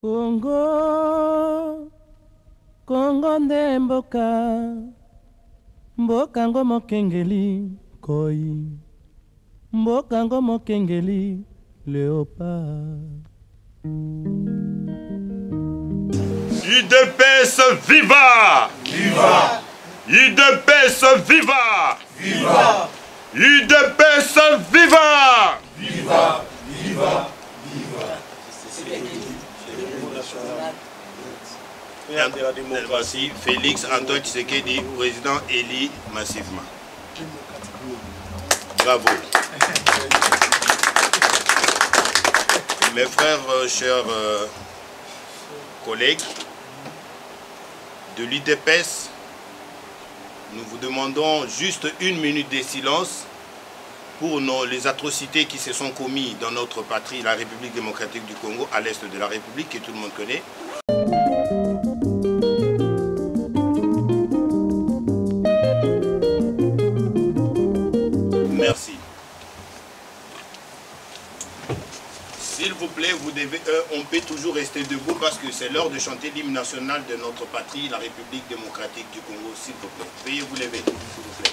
Congo, Congo nde mboka, mboka ngo mokengeli koi, mboka ngo mokengeli léopard. UDPS viva! Viva! UDPS viva! Viva! UDPS viva! Viva! Viva! Viva! De la démocratie, Félix Antoine Tshisekedi, président élu massivement. Bravo. Mes frères, chers collègues de l'UDPS, nous vous demandons juste 1 minute de silence pour les atrocités qui se sont commises dans notre patrie, la République démocratique du Congo, à l'est de la République, que tout le monde connaît. Merci. S'il vous plaît, on peut toujours rester debout parce que c'est l'heure de chanter l'hymne national de notre patrie, la République démocratique du Congo. S'il vous plaît, veuillez vous lever, s'il vous plaît.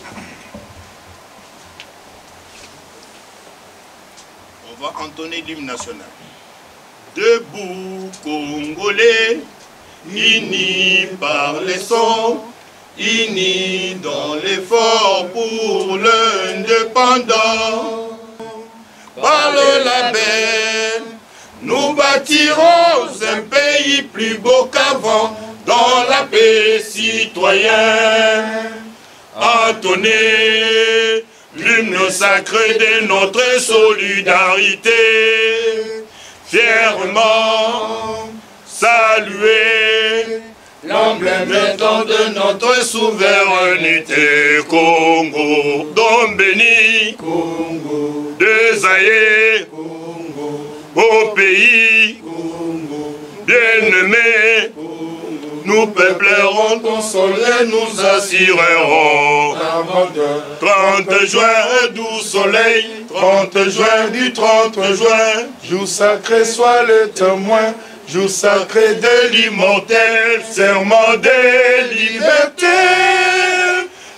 On va entonner l'hymne national. Debout, Congolais, unis par les sons, unis dans l'effort pour l'indépendance. Par le label, nous bâtirons un pays plus beau qu'avant, dans la paix citoyenne. Entonner l'hymne sacré de notre solidarité, fièrement saluer l'emblème de notre souveraineté. Congo, don béni, Congo, désaillé, Congo, au pays, Congo, bien-aimé, nous peuplerons ton soleil, nous assurerons. 30 juin, doux soleil, 30 juin, du 30 juin, jour sacré soit le témoin, jour sacré de l'immortel, serment de liberté,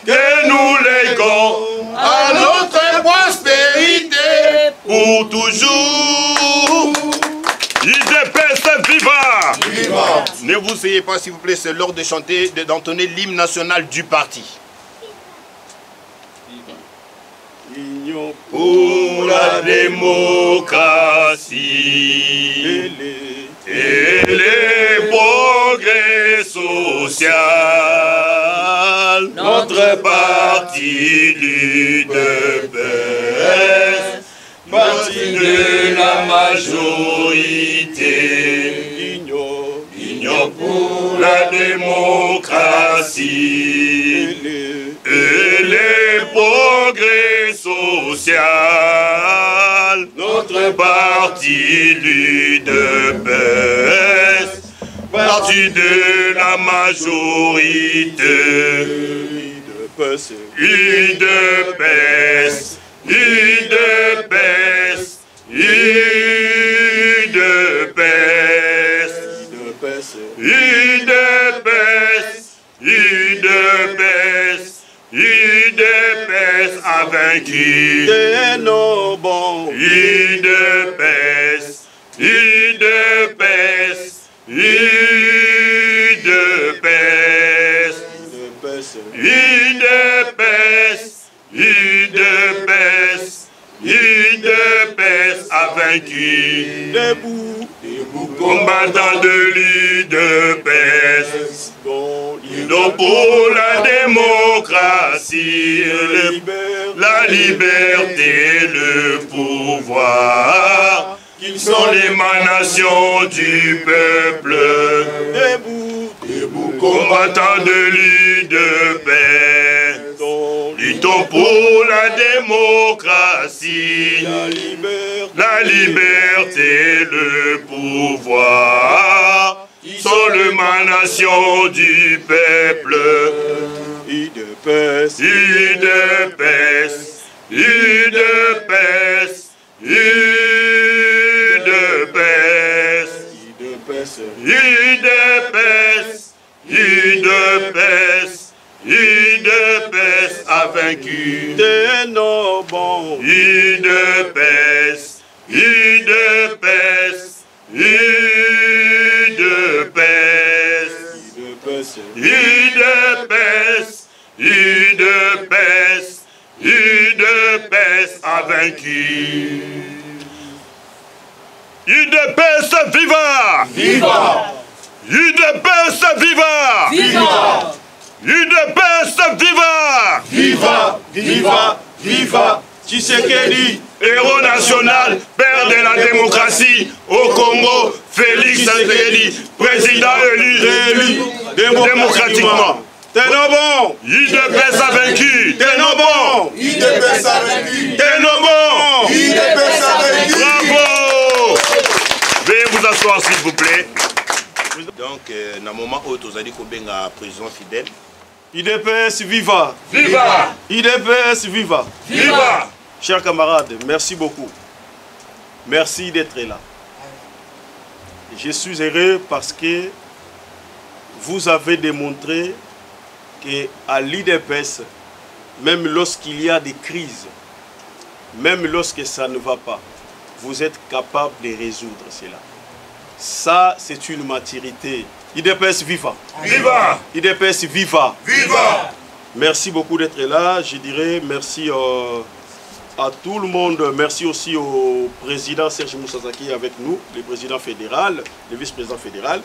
que nous léguons à notre prospérité pour toujours. UDPS viva! Viva! Ne vous essayez pas s'il vous plaît, c'est l'heure de chanter, d'entonner l'hymne national du parti. Union pour la démocratie et les progrès sociaux. Notre parti l'UDPS, parti de la majorité, union pour la démocratie et les progrès sociaux. Notre parti l'UDPS, parti de la majorité, UDPS, UDPS, UDPS, UDPS, UDPS, UDPS, UDPS a vaincu de nos bons. UDPS, UDPS, UDPS, UDPS, UDPS, UDPS a vaincu. Debout, debout, combattant de l'UDPS, donc pour la démocratie, la liberté, le pouvoir, qui sont l'émanation du peuple. Debout, debout, combattant de l'UDPS, luttons pour la démocratie, la liberté, le pouvoir, qui sont l'émanation du peuple. UDPS, UDPS, UDPS, UDPS, UDPS, UDPS, UDPS a vaincu. Ténobon. UDPS, UDPS, UDPS, UDPS, UDPS, UDPS a vaincu. UDPS viva! Viva! UDPS viva! Viva! UDPS viva! Viva! Viva! Viva! Tshisekedi! Héros national, père de la démocratie au Congo, Félix Tshisekedi, président élu démocratiquement. Ténobon! UDPS a vaincu! Ténobon! UDPS a vaincu! Ténobon! UDPS a vaincu! Bravo! Veuillez vous asseoir s'il vous plaît. Donc, dans le moment où vous avez dit qu'on a président fidèle. UDPS viva! Viva! UDPS viva! Viva! Chers camarades, merci beaucoup. Merci d'être là. Je suis heureux parce que vous avez démontré qu'à l'UDPS, même lorsqu'il y a des crises, même lorsque ça ne va pas, vous êtes capable de résoudre cela. Ça, c'est une maturité. UDPS viva! Viva! UDPS viva! Viva! Merci beaucoup d'être là. Je dirais merci à tout le monde. Merci aussi au président Serge Moussazaki avec nous, le président fédéral, le vice-président fédéral.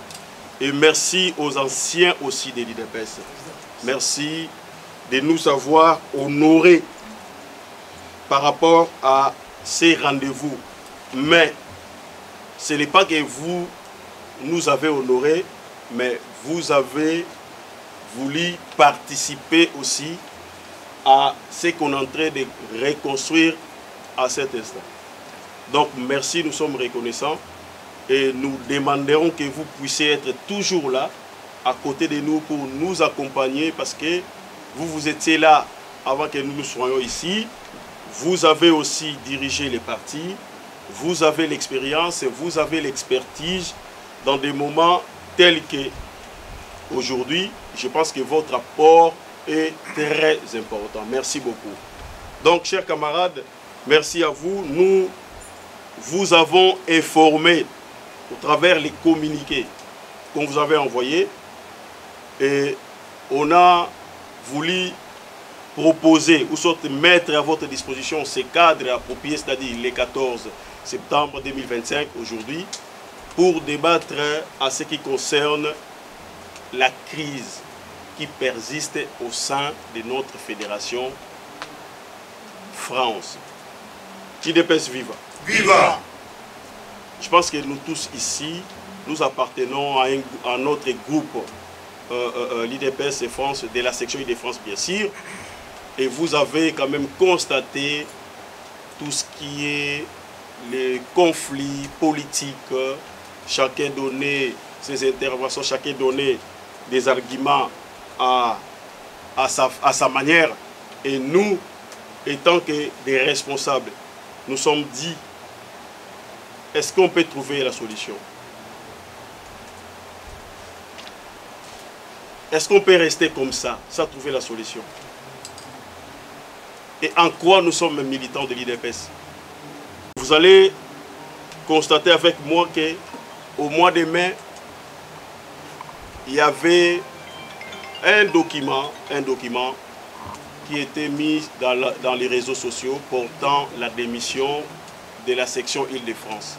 Et merci aux anciens aussi de l'UDPS. Merci de nous avoir honorés par rapport à ces rendez-vous. Mais ce n'est pas que vous nous avez honorés, mais vous avez voulu participer aussi à ce qu'on est en train de reconstruire à cet instant. Donc merci, nous sommes reconnaissants et nous demanderons que vous puissiez être toujours là, à côté de nous pour nous accompagner parce que vous étiez là avant que nous soyons ici. Vous avez aussi dirigé les partis, vous avez l'expérience, vous avez l'expertise dans des moments tels que aujourd'hui. Je pense que votre apport est très important. Merci beaucoup. Donc, chers camarades, merci à vous. Nous vous avons informé au travers les communiqués qu'on vous avait envoyés et on a voulu proposer ou soit mettre à votre disposition ces cadres appropriés, c'est-à-dire les 14 septembre 2025 aujourd'hui, pour débattre à ce qui concerne la crise qui persiste au sein de notre fédération France. UDPS viva! Viva! Je pense que nous tous ici, nous appartenons à notre groupe l'UDPS France, de la section IDE-France bien sûr, et vous avez quand même constaté tout ce qui est les conflits politiques, chacun donnait ses interventions, chacun donnait des arguments à sa manière. Et nous, étant que des responsables, nous sommes dit, est-ce qu'on peut trouver la solution? Est-ce qu'on peut rester comme ça, sans trouver la solution? Et en quoi nous sommes militants de l'UDPS? Vous allez constater avec moi qu'au mois de mai, il y avait un document qui était mis dans les réseaux sociaux portant la démission de la section Île-de-France.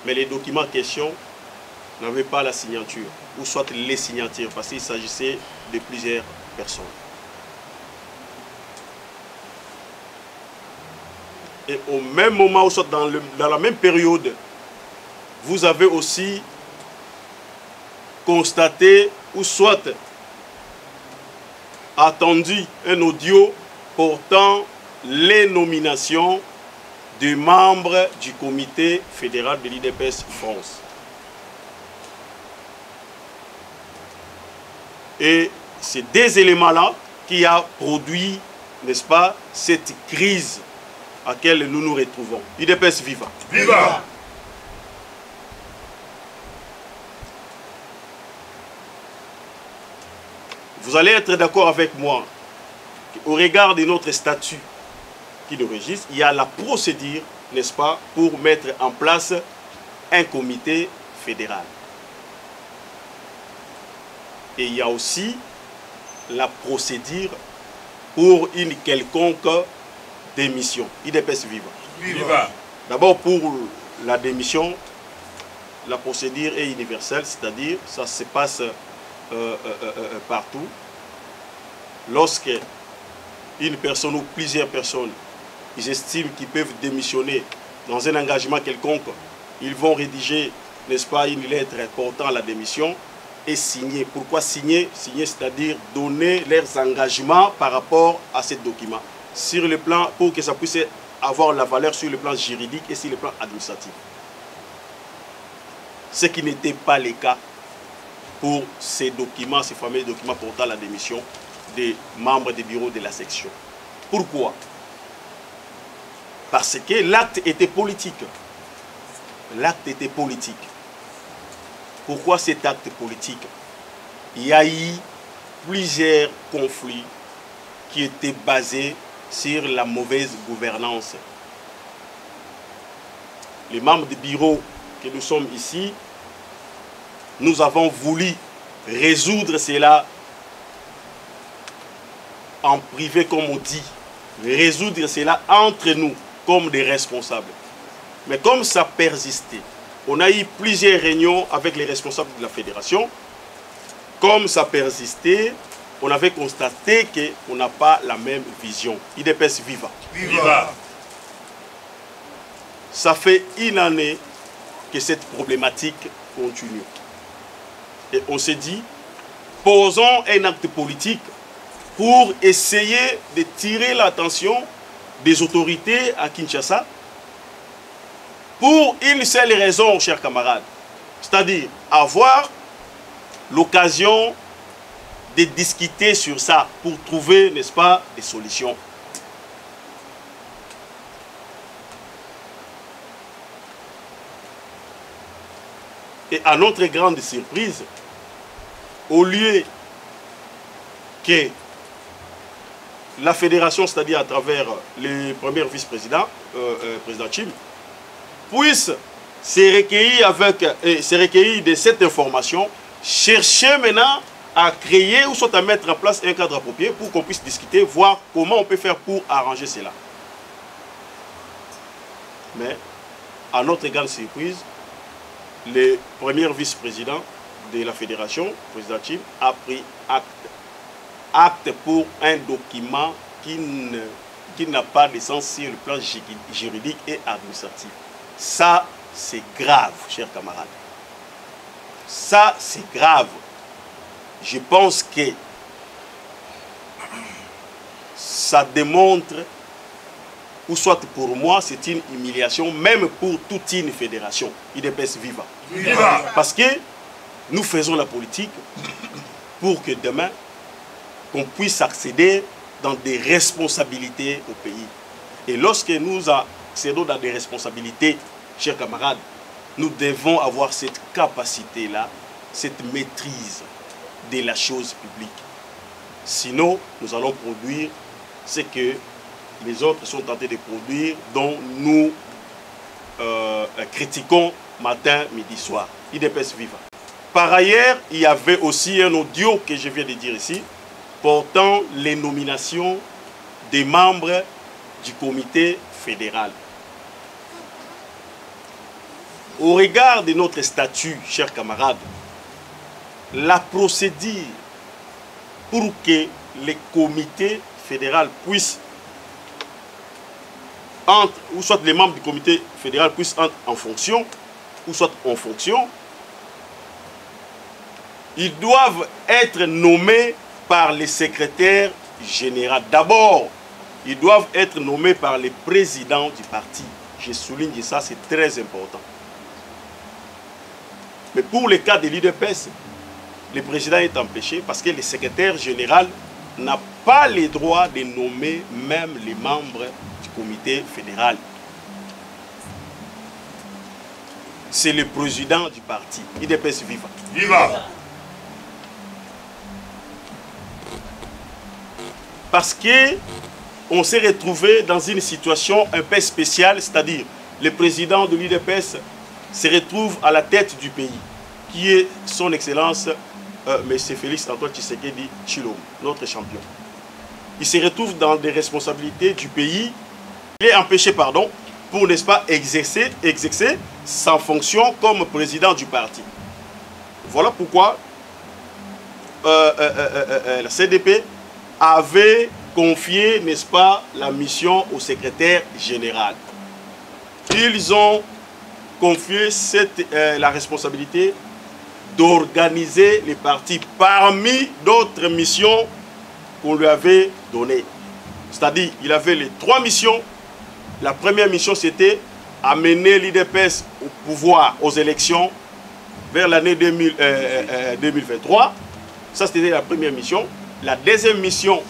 Mais les documents en question n'avaient pas la signature, ou soit les signatures, parce qu'il s'agissait de plusieurs personnes. Et au même moment, ou soit dans la même période, vous avez aussi constaté, ou soit attendu un audio portant les nominations des membres du comité fédéral de l'UDPS France. Et c'est des éléments-là qui a produit, n'est-ce pas, cette crise à laquelle nous nous retrouvons. UDPS viva! Viva! vous allez être d'accord avec moi qu'au regard de notre statut qui nous régisse, il y a la procédure, n'est-ce pas, pour mettre en place un comité fédéral. Et il y a aussi la procédure pour une quelconque démission. IDPS viva. Viva. D'abord, pour la démission, la procédure est universelle, c'est-à-dire ça se passe partout. Lorsque une personne ou plusieurs personnes, ils estiment qu'ils peuvent démissionner dans un engagement quelconque, ils vont rédiger, n'est-ce pas, une lettre portant la démission et signer. Pourquoi signer? Signer, c'est-à-dire donner leurs engagements par rapport à ce document, sur le plan, pour que ça puisse avoir la valeur sur le plan juridique et sur le plan administratif. Ce qui n'était pas le cas pour ces documents, ces fameux documents portant la démission des membres des bureaux de la section. Pourquoi? Parce que l'acte était politique. L'acte était politique. Pourquoi cet acte politique? Il y a eu plusieurs conflits qui étaient basés sur la mauvaise gouvernance. Les membres du bureau que nous sommes ici, nous avons voulu résoudre cela en privé, comme on dit, résoudre cela entre nous comme des responsables. Mais comme ça persistait, on a eu plusieurs réunions avec les responsables de la fédération. Comme ça persistait, on avait constaté qu'on n'a pas la même vision. IDPS viva. Viva. Ça fait une année que cette problématique continue. Et on s'est dit, posons un acte politique pour essayer de tirer l'attention des autorités à Kinshasa pour une seule raison, chers camarades. C'est-à-dire avoir l'occasion de discuter sur ça pour trouver, n'est-ce pas, des solutions. Et à notre grande surprise, au lieu que la fédération, c'est-à-dire à travers les premiers vice-présidents, président Chim, puisse se recueillir de cette information, chercher maintenant à créer ou soit à mettre en place un cadre approprié pour qu'on puisse discuter, voir comment on peut faire pour arranger cela. Mais, à notre grande surprise, le premier vice-président de la fédération, président Chim, a pris acte pour un document qui n'a pas de sens sur le plan juridique et administratif. Ça, c'est grave, chers camarades. Ça, c'est grave. Je pense que ça démontre, ou soit pour moi, c'est une humiliation, même pour toute une fédération. IDPS viva. Viva. Parce que nous faisons la politique pour que demain, qu'on puisse accéder dans des responsabilités au pays. Et lorsque nous accédons dans des responsabilités, chers camarades, nous devons avoir cette capacité-là, cette maîtrise de la chose publique. Sinon, nous allons produire ce que les autres sont tentés de produire, dont nous critiquons matin, midi, soir. IDPS viva. Par ailleurs, il y avait aussi un audio que je viens de dire ici, portant les nominations des membres du comité fédéral. Au regard de notre statut, chers camarades, la procédure pour que les comités fédéraux puissent entrer, ou soit les membres du comité fédéral puissent entrer en fonction, ou soit en fonction, ils doivent être nommés par les secrétaires généraux. D'abord, ils doivent être nommés par les présidents du parti. Je souligne ça, c'est très important. Mais pour le cas de l'IDPS, le président est empêché parce que le secrétaire général n'a pas le droit de nommer même les membres du comité fédéral. C'est le président du parti. IDPS viva. Viva. parce qu'on s'est retrouvé dans une situation un peu spéciale, c'est-à-dire le président de l'UDPS se retrouve à la tête du pays, qui est son Excellence M. Félix Antoine Tshisekedi Tshilombo, notre champion. Il se retrouve dans des responsabilités du pays. Il est empêché, pardon, pour, n'est-ce pas, exercer sa fonction comme président du parti. Voilà pourquoi la CDP avait confié, n'est-ce pas, la mission au secrétaire général. Ils ont confié la responsabilité d'organiser les partis parmi d'autres missions qu'on lui avait données. C'est-à-dire, il avait les 3 missions. La première mission, c'était amener l'UDPS au pouvoir, aux élections, vers l'année 2023. Ça, c'était la première mission. La deuxième mission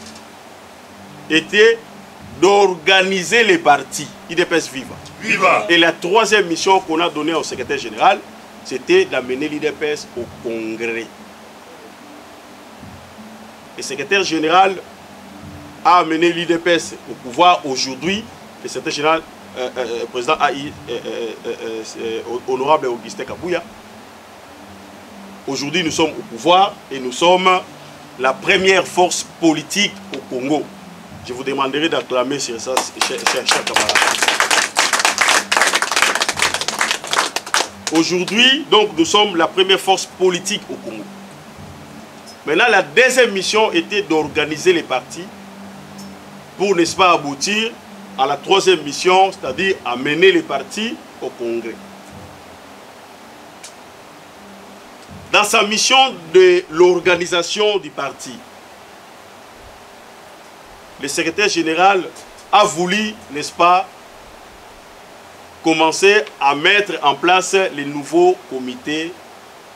était d'organiser les partis, l'UDPS Viva. Viva. Et la troisième mission qu'on a donnée au secrétaire général, c'était d'amener l'UDPS au Congrès. Le secrétaire général a amené l'UDPS au pouvoir aujourd'hui. Le secrétaire général, président AI, honorable Augustin Kabouya. Aujourd'hui, nous sommes au pouvoir et nous sommes la première force politique au Congo. Je vous demanderai d'acclamer sur ça, chers camarades. Aujourd'hui, donc, nous sommes la première force politique au Congo. Maintenant, la deuxième mission était d'organiser les partis pour, n'est-ce pas, aboutir à la troisième mission, c'est-à-dire amener les partis au Congrès. Dans sa mission de l'organisation du parti, le secrétaire général a voulu, n'est-ce pas, commencer à mettre en place les nouveaux comités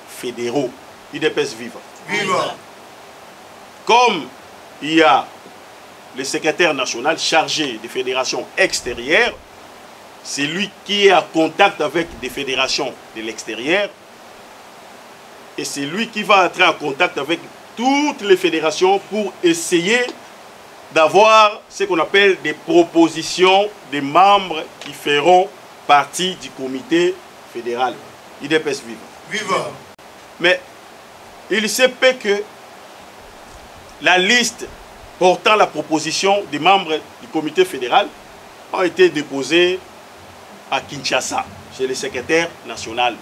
fédéraux, UDPS Viva. Viva. Comme il y a le secrétaire national chargé des fédérations extérieures, c'est lui qui est en contact avec des fédérations de l'extérieur, et c'est lui qui va entrer en contact avec toutes les fédérations pour essayer d'avoir ce qu'on appelle des propositions des membres qui feront partie du comité fédéral, UDPS Viva. Viva. Mais il se peut que la liste portant la proposition des membres du comité fédéral a été déposée à Kinshasa, chez le secrétaire national.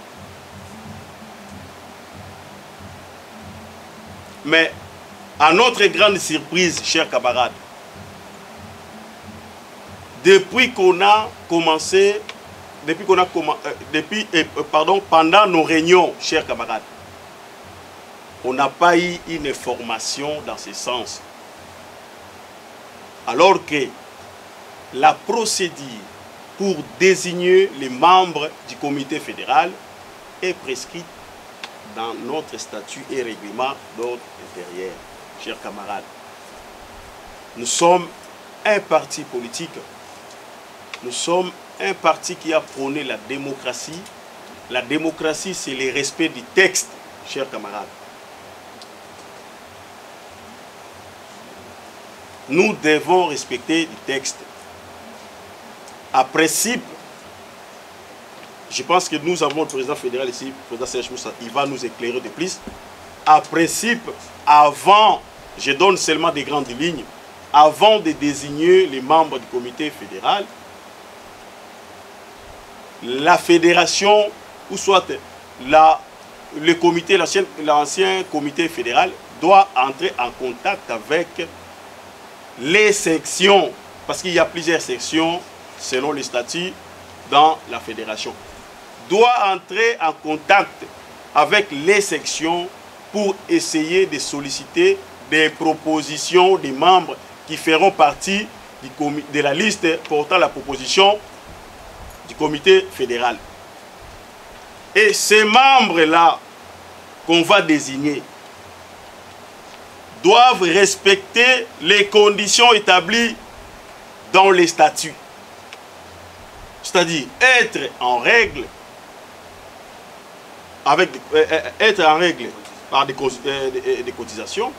Mais à notre grande surprise, chers camarades, depuis qu'on a commencé, pendant nos réunions, chers camarades, on n'a pas eu une formation dans ce sens. Alors que la procédure pour désigner les membres du comité fédéral est prescrite dans notre statut et règlement d'ordre intérieur. Chers camarades, nous sommes un parti politique. Nous sommes un parti qui a prôné la démocratie. La démocratie, c'est le respect du texte, chers camarades. Nous devons respecter le texte. À principe, je pense que nous avons le président fédéral ici, le président Serge Moussa, il va nous éclairer de plus. À principe, avant, je donne seulement des grandes lignes, avant de désigner les membres du comité fédéral, la fédération, ou soit le comité, l'ancien comité fédéral, doit entrer en contact avec les sections, parce qu'il y a plusieurs sections selon les statuts dans la fédération, doit entrer en contact avec les sections pour essayer de solliciter des propositions des membres qui feront partie de la liste portant la proposition du comité fédéral. Et ces membres-là qu'on va désigner doivent respecter les conditions établies dans les statuts. C'est-à-dire être en règle par des cotisations,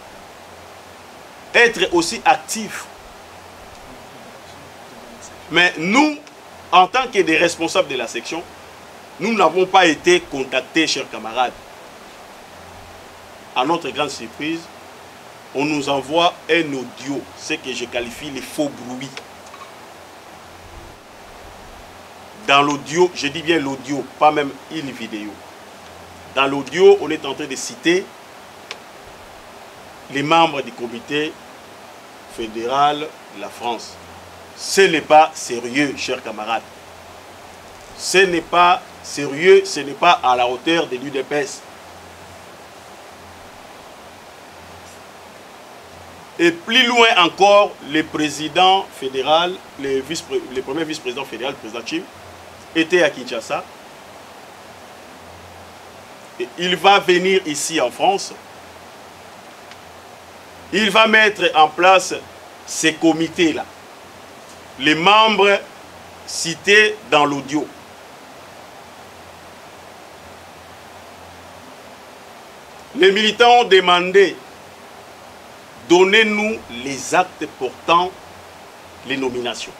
être aussi actifs. Mais nous, en tant que des responsables de la section, nous n'avons pas été contactés, chers camarades. À notre grande surprise, on nous envoie un audio, ce que je qualifie les faux bruits. Dans l'audio, je dis bien l'audio, pas même une vidéo. Dans l'audio, on est en train de citer les membres du comité fédéral de la France. Ce n'est pas sérieux, chers camarades. Ce n'est pas sérieux, ce n'est pas à la hauteur de l'UDPS. Et plus loin encore, le président fédéral, le premier vice-président fédéral, le président Chim, était à Kinshasa. Et il va venir ici en France. Il va mettre en place ces comités-là. Les membres cités dans l'audio. Les militants ont demandé: donnez-nous les actes portant les nominations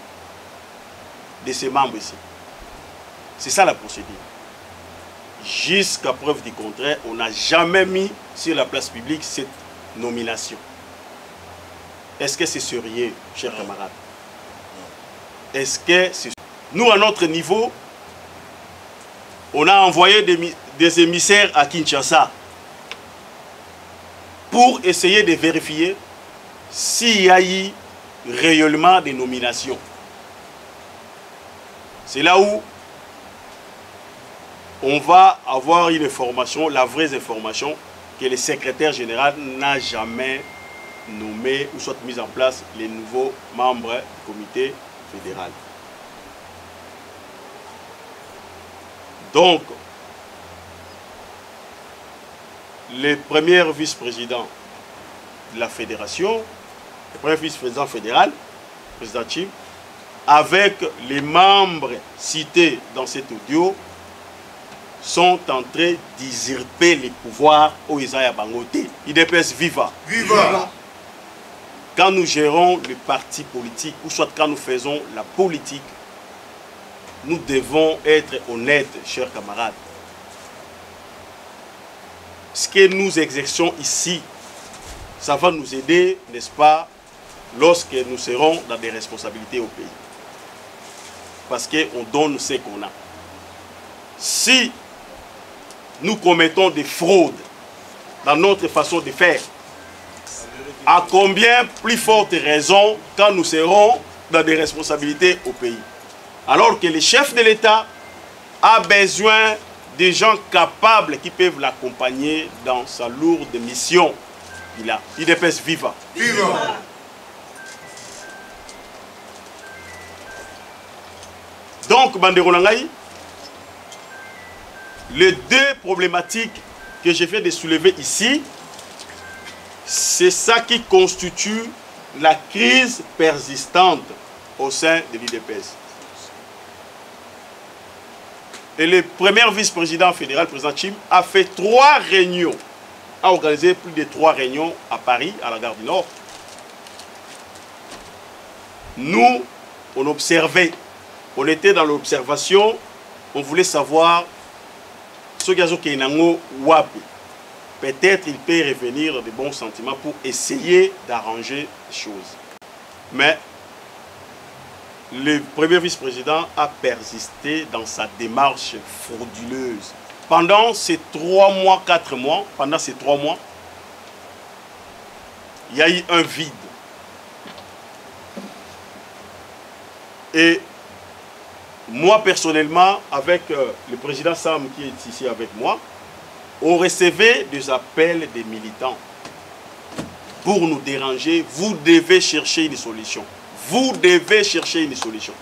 de ces membres ici. C'est ça la procédure. Jusqu'à preuve du contraire, on n'a jamais mis sur la place publique cette nomination. Est-ce que c'est sérieux, chers camarades? Est-ce que c'est... Nous, à notre niveau, on a envoyé des émissaires à Kinshasa pour essayer de vérifier s'il y a eu réellement des nominations. C'est là où on va avoir une information, la vraie information, que le secrétaire général n'a jamais nommé ou soit mis en place les nouveaux membres du comité fédéral. Donc, le premier vice-président de la fédération, le premier vice-président fédéral, le président Chim, avec les membres cités dans cet audio, sont en train d'usurper les pouvoirs au Isaiah Bangote. IDPS viva. Viva. Quand nous gérons le parti politique, ou soit quand nous faisons la politique, nous devons être honnêtes, chers camarades. Ce que nous exerçons ici, ça va nous aider, n'est-ce pas, lorsque nous serons dans des responsabilités au pays. Parce qu'on donne ce qu'on a. Si nous commettons des fraudes dans notre façon de faire, à combien plus forte raison quand nous serons dans des responsabilités au pays? Alors que le chef de l'État a besoin de gens capables qui peuvent l'accompagner dans sa lourde mission. Il dépêche viva. Viva. Donc, Bandero Nangaï, les deux problématiques que je viens de soulever ici, c'est ça qui constitue la crise persistante au sein de l'UDPS. Et le premier vice-président fédéral, le président Chim, a fait 3 réunions, a organisé plus de 3 réunions à Paris, à la gare du Nord. Nous, on observait, on était dans l'observation, on voulait savoir ce qu'il y a wapi. Peut-être il peut revenir dans de bons sentiments pour essayer d'arranger les choses. Mais le premier vice-président a persisté dans sa démarche frauduleuse. Pendant ces 3 mois, 4 mois, pendant ces 3 mois, il y a eu un vide. Et moi, personnellement, avec le président Sam qui est ici avec moi, on recevait des appels des militants pour nous déranger. Vous devez chercher une solution. Vous devez chercher une solution.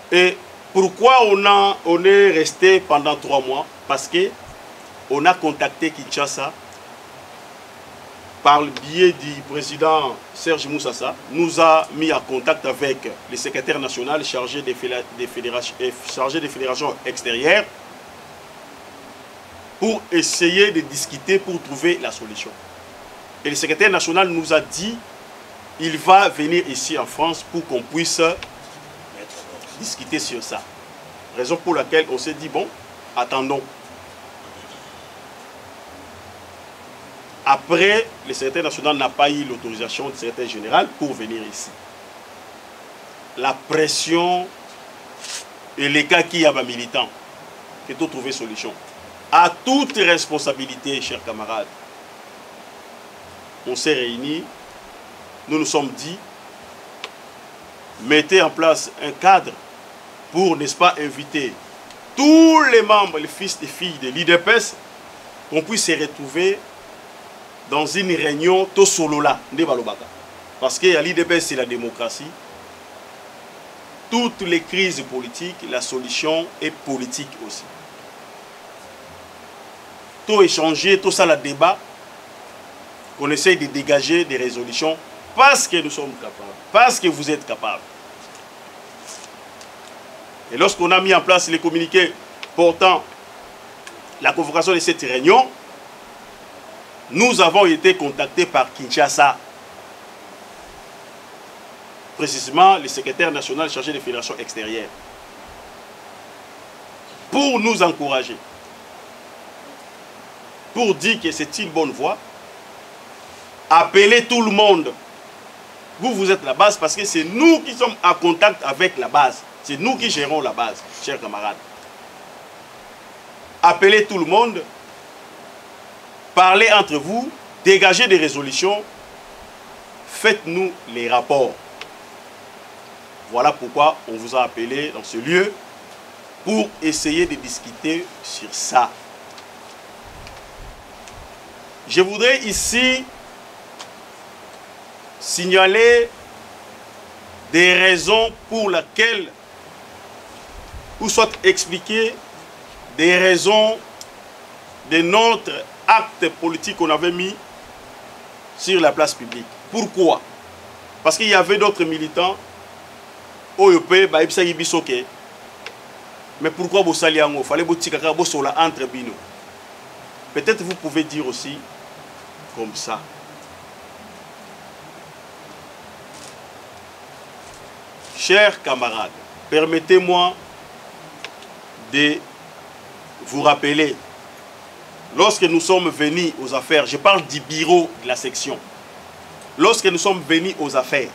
Et pourquoi on est resté pendant 3 mois? Parce qu'on a contacté Kinshasa par le biais du président Serge Moussassa, nous a mis en contact avec le secrétaire national chargé des fédérations extérieures pour essayer de discuter, pour trouver la solution. Et le secrétaire national nous a dit, il va venir ici en France pour qu'on puisse discuter sur ça. Raison pour laquelle on s'est dit, bon, attendons. Après, le secrétaire national n'a pas eu l'autorisation du secrétaire général pour venir ici. La pression et les cas qui y a des militants, que tu trouver solution. À toute responsabilité, chers camarades, on s'est réunis, nous nous sommes dit, mettez en place un cadre pour, n'est-ce pas, inviter tous les membres, les fils et filles de l'IDPS, qu'on puisse se retrouver dans une réunion tout solo là, parce que l'IDPS c'est la démocratie. Toutes les crises politiques, la solution est politique aussi. Tout échanger, tout ça, le débat, qu'on essaye de dégager des résolutions parce que nous sommes capables, parce que vous êtes capables. Et lorsqu'on a mis en place les communiqués portant la convocation de cette réunion, nous avons été contactés par Kinshasa. Précisément, le secrétaire national chargé des fédérations extérieures. Pour nous encourager. Pour dire que c'est une bonne voie. Appelez tout le monde. Vous êtes la base parce que c'est nous qui sommes en contact avec la base. C'est nous qui gérons la base, chers camarades. Appelez tout le monde. Parlez entre vous. Dégagez des résolutions. Faites-nous les rapports. Voilà pourquoi on vous a appelé dans ce lieu pour essayer de discuter sur ça. Je voudrais ici signaler des raisons pour lesquelles, ou soit expliquer des raisons de notre acte politique qu'on avait mis sur la place publique. Pourquoi? Parce qu'il y avait d'autres militants. Mais pourquoi vous saliez en haut? Fallait entre bino. Peut-être vous pouvez dire aussi comme ça. Chers camarades, permettez-moi de vous rappeler, lorsque nous sommes venus aux affaires, je parle du bureau de la section, lorsque nous sommes venus aux affaires,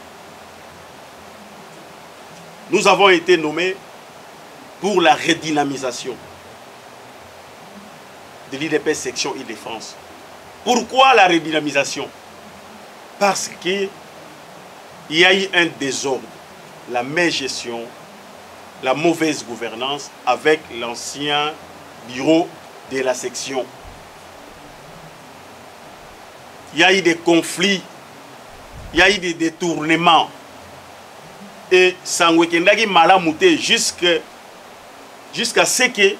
nous avons été nommés pour la redynamisation de l'IDPS section Île-de-France. Pourquoi la redynamisation? Parce qu'il y a eu un désordre, la mégestion, la mauvaise gouvernance avec l'ancien bureau de la section. Il y a eu des conflits, il y a eu des détournements. Et Sangwekendagi malamouté jusqu'à ce que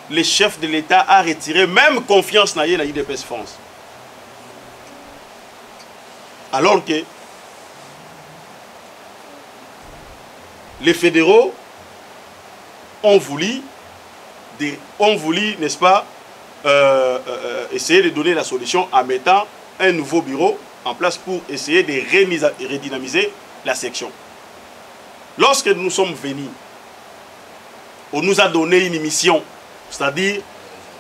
le chef de l'État a retiré même confiance dans l'IDPS France. Alors que les fédéraux ont voulu, n'est-ce pas, essayer de donner la solution en mettant un nouveau bureau en place pour essayer de redynamiser la section. Lorsque nous sommes venus, on nous a donné une mission, c'est-à-dire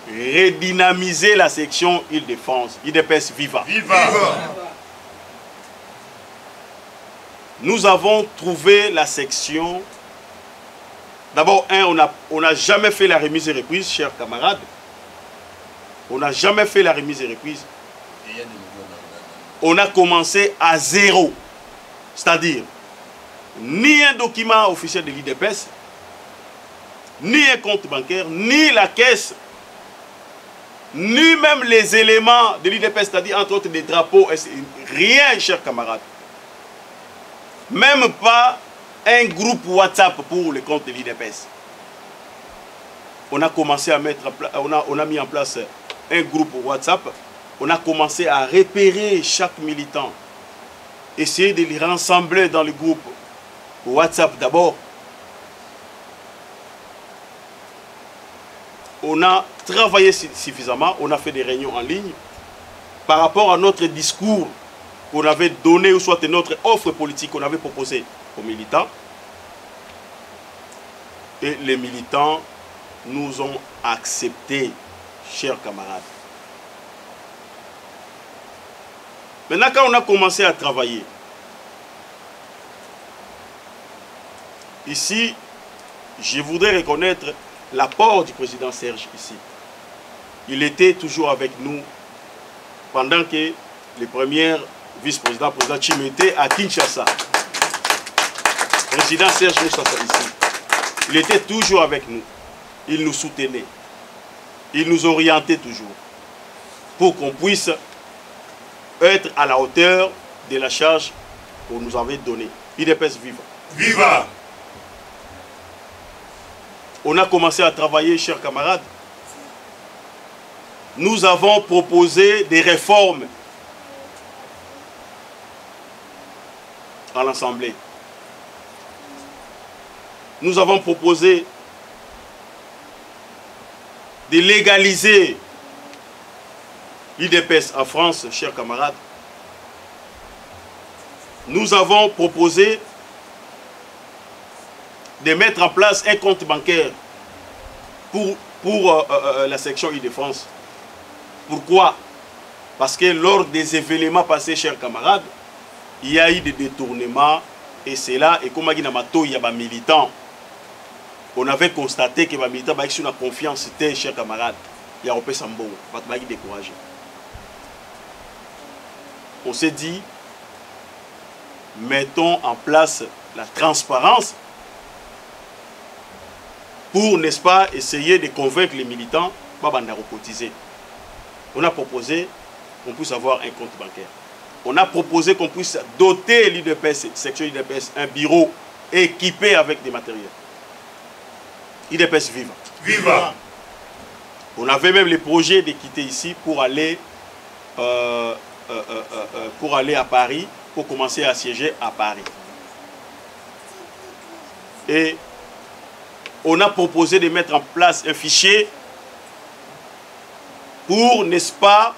redynamiser la section Île-de-France, IDPS Viva. Viva! Nous avons trouvé la section. D'abord, on n'a jamais fait la remise et reprise, chers camarades. On n'a jamais fait la remise et reprise. On a commencé à zéro. C'est-à-dire, ni un document officiel de l'IDPS, ni un compte bancaire, ni la caisse, ni même les éléments de l'IDPS, c'est-à-dire entre autres des drapeaux, rien, chers camarades. Même pas un groupe WhatsApp pour le compte de l'IDPS. On a commencé à mettre, on a mis en place un groupe WhatsApp. On a commencé à repérer chaque militant, essayer de les rassembler dans le groupe WhatsApp d'abord. on a travaillé suffisamment, on a fait des réunions en ligne par rapport à notre discours qu'on avait donné, ou soit notre offre politique qu'on avait proposée aux militants. Et les militants nous ont acceptés, chers camarades. Maintenant, quand on a commencé à travailler, ici, je voudrais reconnaître l'apport du président Serge ici. Il était toujours avec nous pendant que les premiers vice-présidents, président Chim était à Kinshasa. Président Serge Moussa ici. Il était toujours avec nous. Il nous soutenait. Il nous orientait toujours pour qu'on puisse être à la hauteur de la charge qu'on nous avait donnée. UDPS viva. Viva! On a commencé à travailler, chers camarades. Nous avons proposé des réformes à l'Assemblée. Nous avons proposé de légaliser l'UDPS en France, chers camarades. Nous avons proposé de mettre en place un compte bancaire pour la section Île-de-France. Pourquoi? Parce que lors des événements passés, chers camarades, il y a eu des détournements et c'est là, et comme il y a des militants, on avait constaté que les militants ont une confiance, chers camarades. Il y a un peu de découragé. On s'est dit, mettons en place la transparence pour, n'est-ce pas, essayer de convaincre les militants de cotiser. On a proposé qu'on puisse avoir un compte bancaire. On a proposé qu'on puisse doter l'UDPS, section UDPS, un bureau équipé avec des matériels. UDPS viva. Viva! On avait même les projets de quitter ici pour aller à Paris, pour commencer à siéger à Paris. Et on a proposé de mettre en place un fichier pour, n'est-ce pas,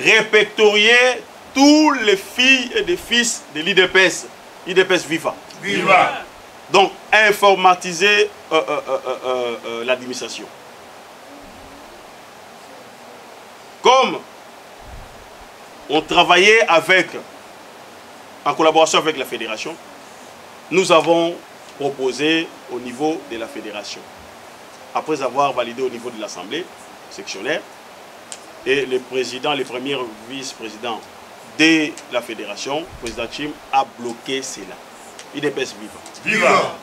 répertorier tous les filles et les fils de l'UDPS. UDPS viva. Viva! Donc, informatiser l'administration. Comme on travaillait en collaboration avec la fédération, nous avons proposé au niveau de la fédération, après avoir validé au niveau de l'Assemblée sectionnaire, et le président, les premiers vice-présidents de la fédération, le président Chim, a bloqué cela. UDPS viva. Viva!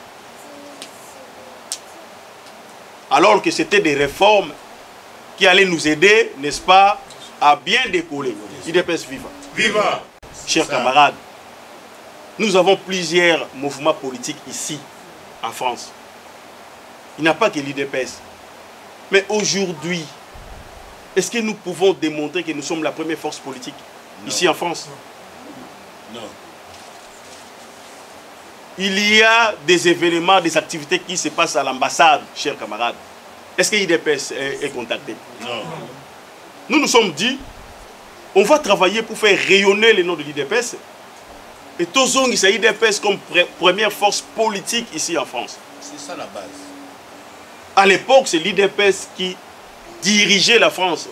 Alors que c'était des réformes qui allaient nous aider, n'est-ce pas, à bien décoller. UDPS viva. Viva! Chers camarades, nous avons plusieurs mouvements politiques ici, en France. Il n'y a pas que l'UDPS. Mais aujourd'hui, est-ce que nous pouvons démontrer que nous sommes la première force politique ici en France? Non. Il y a des événements, des activités qui se passent à l'ambassade, chers camarades. Est-ce que l'UDPS est contacté? Non. Nous nous sommes dit, on va travailler pour faire rayonner le nom de l'UDPS. Et Tozong, c'est l'UDPS comme première force politique ici en France. C'est ça la base. À l'époque, c'est l'UDPS qui dirigeait la France.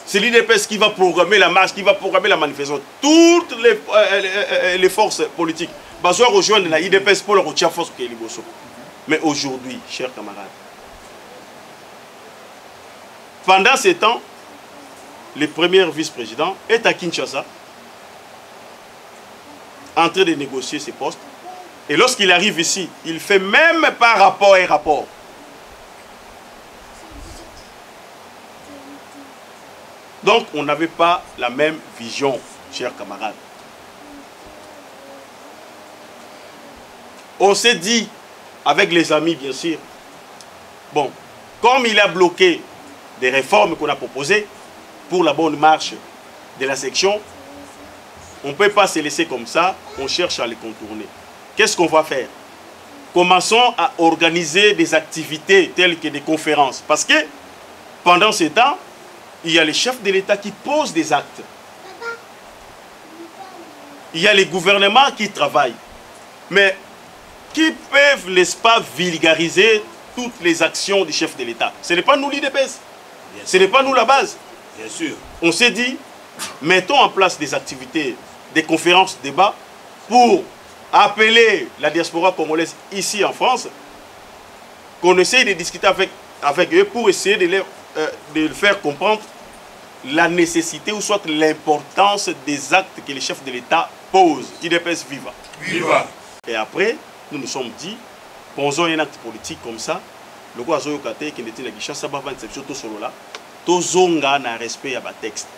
C'est l'UDPS qui va programmer la marche, qui va programmer la manifestation. Toutes les forces politiques vont rejoindre la UDPS pour leur retirer force. Mais aujourd'hui, chers camarades, pendant ces temps, le premier vice-président est à Kinshasa, en train de négocier ses postes. Et lorsqu'il arrive ici, il fait même pas rapport et rapport. Donc, on n'avait pas la même vision, chers camarades. On s'est dit, avec les amis, bien sûr, bon, comme il a bloqué des réformes qu'on a proposées pour la bonne marche de la section, on ne peut pas se laisser comme ça, on cherche à les contourner. Qu'est-ce qu'on va faire? commençons à organiser des activités telles que des conférences. Parce que pendant ce temps, il y a les chefs de l'État qui posent des actes. Il y a les gouvernements qui travaillent. Mais qui peuvent, n'est-ce pas, vulgariser toutes les actions du chef de l'État? Ce n'est pas nous l'IDPS. Ce n'est pas nous la base. Bien sûr. On s'est dit, mettons en place des activités, des conférences, débats, pour appeler la diaspora congolaise ici en France, qu'on essaye de discuter avec eux pour essayer de leur faire comprendre la nécessité ou soit l'importance des actes que les chefs de l'État posent. IDPS viva. Viva. Et après, nous nous sommes dit, posons un acte politique comme ça, le roi Zoyokate qui n'était pas Kinshasa, ba inception tout solo là, tout zonga na respect à ba texte.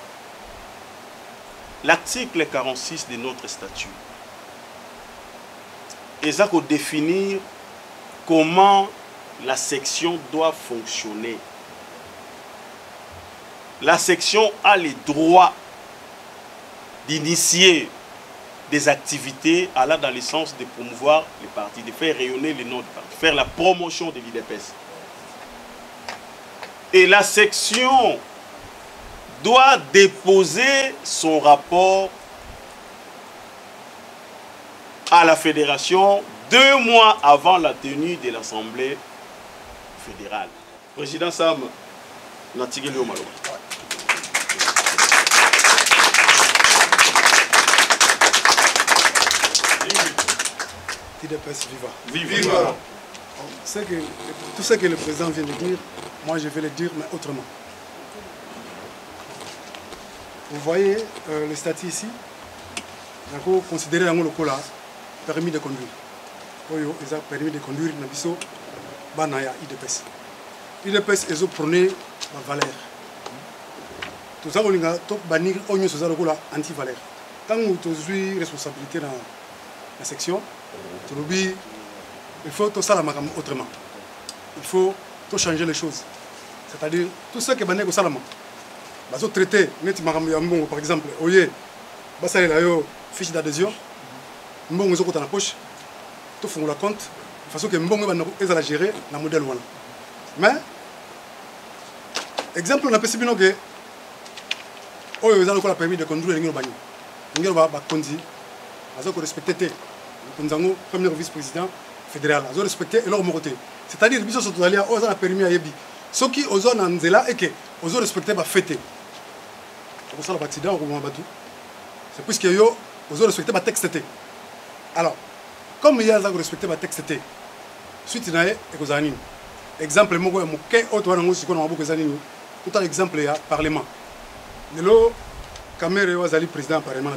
L'article 46 de notre statut est là pour définir comment la section doit fonctionner. La section a le droit d'initier des activités allant dans le sens de promouvoir les partis, de faire rayonner les noms du parti, faire la promotion de l'IDPS. Et la section doit déposer son rapport à la fédération 2 mois avant la tenue de l'Assemblée fédérale. Président Sam, Natigé Léo Malo. IDPS viva. Viva. Tout ce que le président vient de dire, moi je vais le dire, mais autrement. Vous voyez le statut ici, on considère le permis de conduire. Oyo, ils ont permis de conduire, Nabiso, Banaya, IDPS. IDPS, ils ont prôné la valeur. Tout ça, on a banni anti-valeur. Quand vous avez responsabilité dans la section, il faut tout ça autrement. Il faut tout changer les choses. C'est-à-dire, tout ce qui est banni au Salama, ils ont traité, par exemple, oye, basale la fiche d'adhésion, mbongo zo kota na poche, tout font la compte, de façon que mbongo va la gérer dans le modèle wana. Mais exemple on a possible que oyo za lokola permis de conduire ngiro banyo. Ngiro ba kondi, azo ko respecter té. Konzango premier vice-président fédéral, azo respecter et leur côté. C'est-à-dire biso so tozalia oyo za permis à yebi. Soki ozo na nzela et que ozo respecter ba fêter. Pour ça l'accident au Mabatu. C'est puisque yo ozo respecter ba texte. Alors, comme il y a des respecter ma texte, suite à l'exemple, exemple, moi, tout un exemple, il y a Parlement. Le Kamere Wazali, président du Parlement,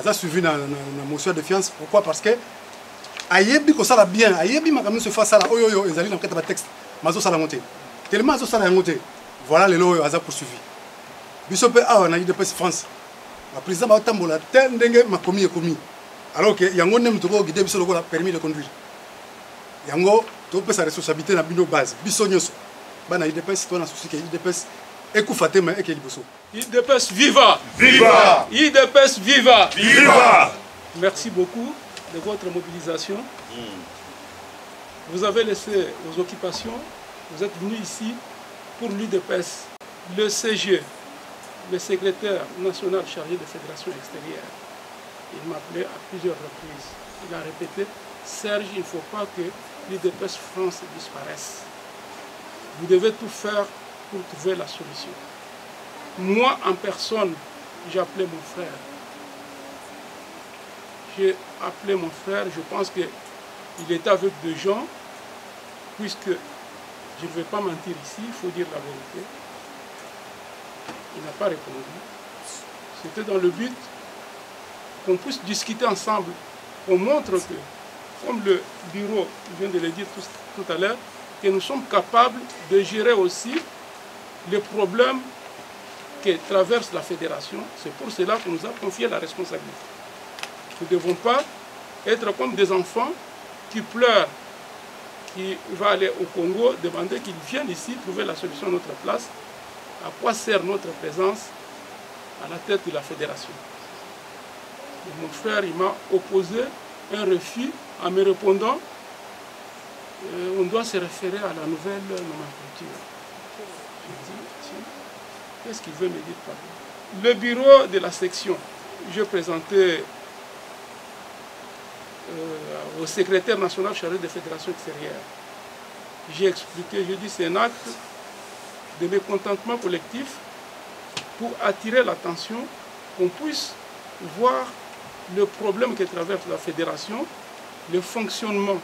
a suivi la motion de défiance. Pourquoi? Parce que Ayebi ko sala bien, Ayebi ma se fait ça là, oyo, ils allaient dans le texte, mazo sala monté. Tellement mazo sala monté. Voilà le loyo a poursuivi. Bisope a on a eu de France. Le président a tambola tel dengue ma commis. Alors que yango nem to guider biso lokola permis de conduire. Yango to pe sa responsabilité na bino base. Biso nyoso. Bana IDPS to na souci que IDPS ekufa tema eke liboso. IDPS viva! Viva! IDPS viva! Viva! Merci beaucoup de votre mobilisation. Vous avez laissé vos occupations. Vous êtes venus ici pour l'IDPS. Le CG, le secrétaire national chargé de fédération extérieure, il m'a appelé à plusieurs reprises. Il a répété, Serge, il ne faut pas que l'IDPS France disparaisse. Vous devez tout faire pour trouver la solution. Moi, en personne, j'ai appelé mon frère. J'ai appelé mon frère, je pense qu'il était avec des gens, puisque je ne vais pas mentir ici, il faut dire la vérité. Il n'a pas répondu. C'était dans le but qu'on puisse discuter ensemble, qu'on montre que, comme le bureau vient de le dire tout à l'heure, que nous sommes capables de gérer aussi les problèmes que traverse la fédération. C'est pour cela qu'on nous a confié la responsabilité. Nous ne devons pas être comme des enfants qui pleurent, qui vont aller au Congo, demander qu'ils viennent ici trouver la solution à notre place. À quoi sert notre présence à la tête de la fédération? Et mon frère, il m'a opposé un refus en me répondant on doit se référer à la nouvelle nomenclature. Je dis, tiens, qu'est-ce qu'il veut me dire par là? Le bureau de la section, je présentais au secrétaire national chargé des fédérations extérieures. J'ai expliqué, j'ai dit, c'est un acte de mécontentement collectif pour attirer l'attention, qu'on puisse voir le problème que traverse la fédération, le fonctionnement.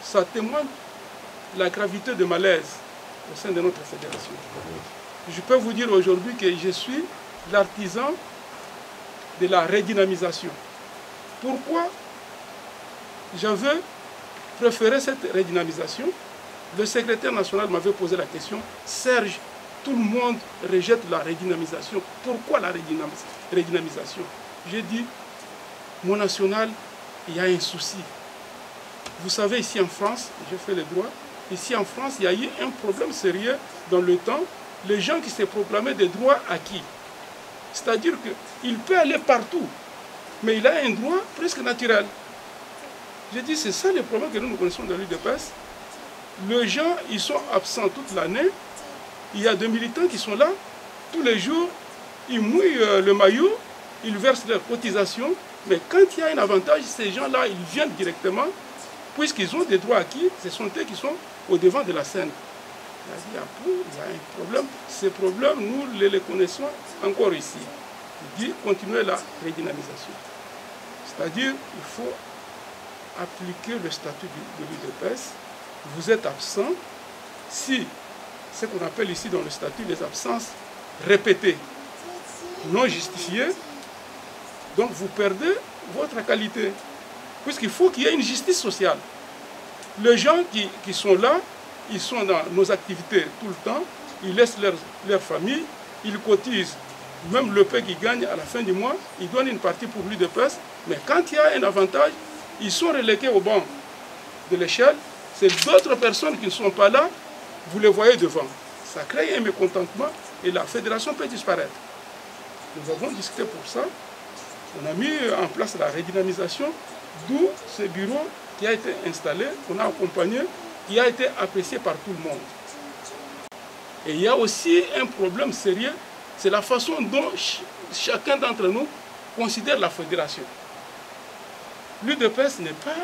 Ça témoigne de la gravité de malaise au sein de notre fédération. Je peux vous dire aujourd'hui que je suis l'artisan de la redynamisation. Pourquoi j'avais préféré cette redynamisation? Le secrétaire national m'avait posé la question, Serge, tout le monde rejette la redynamisation. Pourquoi la redynamisation? J'ai dit, mon national, il y a un souci. Vous savez, ici en France, j'ai fait le droit, ici en France, il y a eu un problème sérieux dans le temps, les gens qui se proclamaient des droits acquis. C'est-à-dire qu'il peut aller partout, mais il a un droit presque naturel. J'ai dit, c'est ça le problème que nous connaissons dans l'UDPS. Les gens, ils sont absents toute l'année. Il y a des militants qui sont là, tous les jours, ils mouillent le maillot, ils versent leurs cotisations, mais quand il y a un avantage, ces gens-là, ils viennent directement, puisqu'ils ont des droits acquis, ce sont eux qui sont au devant de la scène. Il y a un problème. Ces problèmes, nous les connaissons encore ici. Il dit continuer la redynamisation. C'est-à-dire qu'il faut appliquer le statut de l'UDPS. Vous êtes absent si, ce qu'on appelle ici dans le statut, les absences répétées, non justifiées, donc vous perdez votre qualité. Puisqu'il faut qu'il y ait une justice sociale. Les gens qui sont là, ils sont dans nos activités tout le temps, ils laissent leur famille, ils cotisent, même le peu qu'ils gagnent à la fin du mois, ils donnent une partie pour l'UDPS, mais quand il y a un avantage, ils sont relégués au banc de l'échelle, c'est d'autres personnes qui ne sont pas là, vous les voyez devant. Ça crée un mécontentement et la fédération peut disparaître. Nous avons discuté pour ça, on a mis en place la redynamisation, d'où ce bureau qui a été installé, qu'on a accompagné, qui a été apprécié par tout le monde. Et il y a aussi un problème sérieux, c'est la façon dont chacun d'entre nous considère la fédération. L'UDPS n'est pas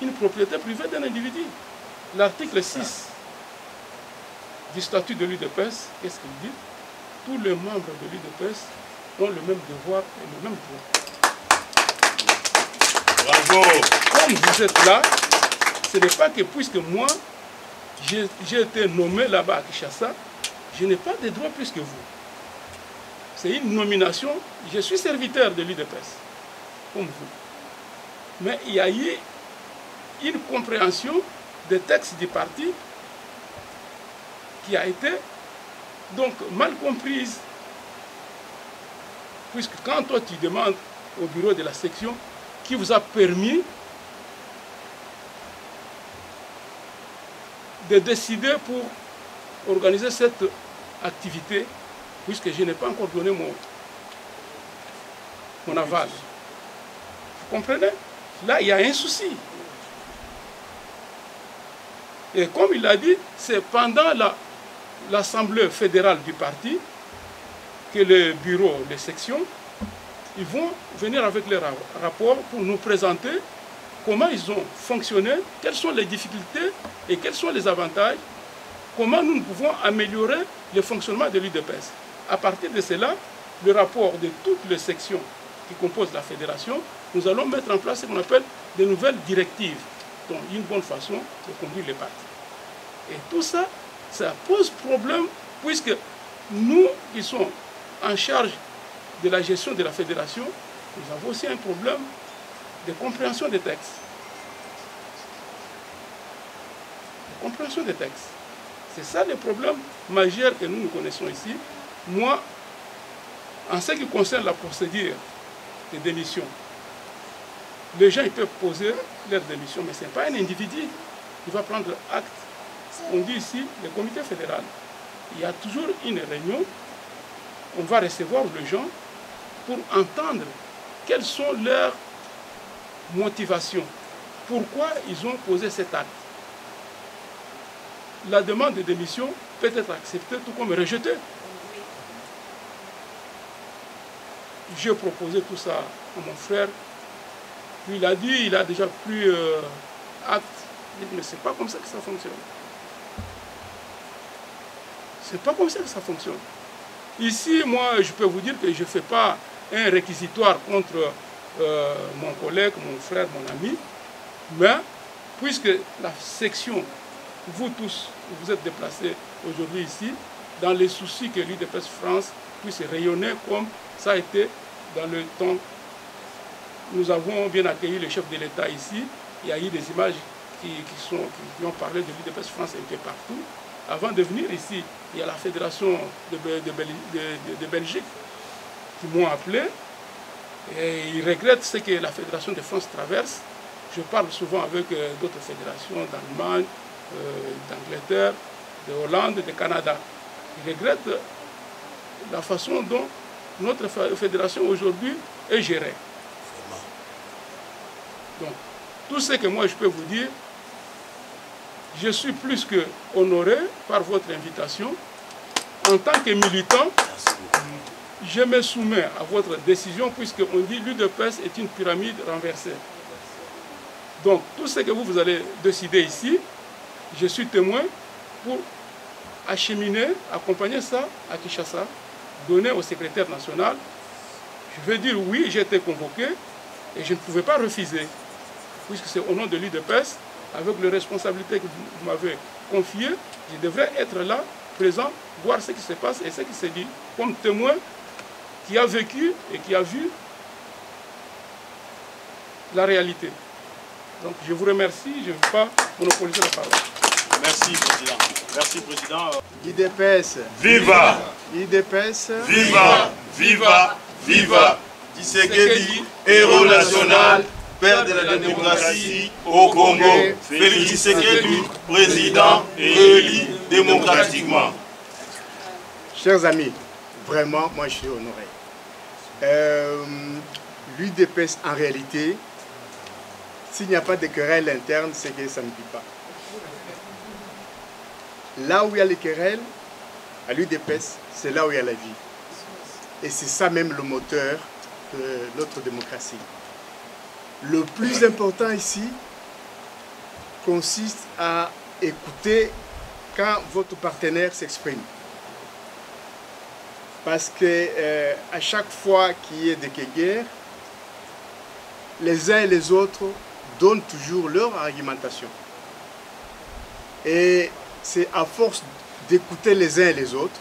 une propriété privée d'un individu. L'article 6 du statut de l'UDPS, qu'est-ce qu'il dit? Tous les membres de l'UDPS ont le même devoir et le même droit. Bravo! Comme vous êtes là, ce n'est pas que puisque moi, j'ai été nommé là-bas à Kinshasa, je n'ai pas de droits plus que vous. C'est une nomination, je suis serviteur de l'UDPS, comme vous. Mais il y a eu une compréhension des textes du parti qui a été donc mal comprise. Puisque quand toi tu demandes au bureau de la section qui vous a permis de décider pour organiser cette activité, puisque je n'ai pas encore donné mon aval. Vous comprenez? Là, il y a un souci. Et comme il l'a dit, c'est pendant l'Assemblée fédérale du parti que le bureau, les sections, ils vont venir avec leurs rapports pour nous présenter comment ils ont fonctionné, quelles sont les difficultés et quels sont les avantages, comment nous pouvons améliorer le fonctionnement de l'UDPS. À partir de cela, le rapport de toutes les sections qui composent la fédération, nous allons mettre en place ce qu'on appelle de nouvelles directives, donc une bonne façon de conduire les partis. Et tout ça, ça pose problème, puisque nous qui sommes en charge de la gestion de la fédération, nous avons aussi un problème de compréhension des textes. De compréhension des textes. C'est ça le problème majeur que nous connaissons ici. Moi, en ce qui concerne la procédure de démission, les gens ils peuvent poser leur démission, mais ce n'est pas un individu qui va prendre acte. On dit ici, le comité fédéral, il y a toujours une réunion, on va recevoir les gens pour entendre quelles sont leurs motivations pourquoi ils ont posé cet acte. La demande de démission peut être acceptée tout comme rejetée. J'ai proposé tout ça à mon frère. Puis il a dit, il a déjà pris acte. Il dit, mais c'est pas comme ça que ça fonctionne. C'est pas comme ça que ça fonctionne. Ici, moi, je peux vous dire que je ne fais pas un réquisitoire contre mon collègue, mon frère, mon ami, mais puisque la section, vous tous, vous êtes déplacés aujourd'hui ici, dans les soucis que l'UDPS France puisse rayonner comme ça a été dans le temps. Nous avons bien accueilli le chef de l'État ici. Il y a eu des images qui ont parlé de l'UDPS France un peu partout. Avant de venir ici, il y a la Fédération de Belgique qui m'ont appelé. Et ils regrettent ce que la Fédération de France traverse. Je parle souvent avec d'autres fédérations d'Allemagne, d'Angleterre, de Hollande, de Canada. Ils regrettent la façon dont notre fédération aujourd'hui est gérée. Donc, tout ce que moi je peux vous dire, je suis plus que honoré par votre invitation. En tant que militant, je me soumets à votre décision puisqu'on dit l'UDPS est une pyramide renversée. Donc, tout ce que vous allez décider ici, je suis témoin pour acheminer, accompagner ça à Kinshasa, donner au secrétaire national. Je vais dire oui, j'ai été convoqué et je ne pouvais pas refuser, puisque c'est au nom de l'UDPS, avec les responsabilités que vous m'avez confiées, je devrais être là, présent, voir ce qui se passe et ce qui se dit, comme témoin qui a vécu et qui a vu la réalité. Donc je vous remercie, je ne veux pas monopoliser la parole. Merci, Président. Merci, Président. IDPS. Viva! IDPS. Viva! Viva! Viva! Tshisekedi, héros national, père de la démocratie au Congo. Félix Tshisekedi, président élu démocratiquement. Chers amis, vraiment, moi je suis honoré. L'UDPS, en réalité, s'il n'y a pas de querelle interne, c'est que ça ne vit pas. Là où il y a les querelles, à l'UDPS, c'est là où il y a la vie. Et c'est ça même le moteur de notre démocratie. Le plus important ici consiste à écouter quand votre partenaire s'exprime. Parce que à chaque fois qu'il y a des guerres, les uns et les autres donnent toujours leur argumentation. Et c'est à force d'écouter les uns et les autres,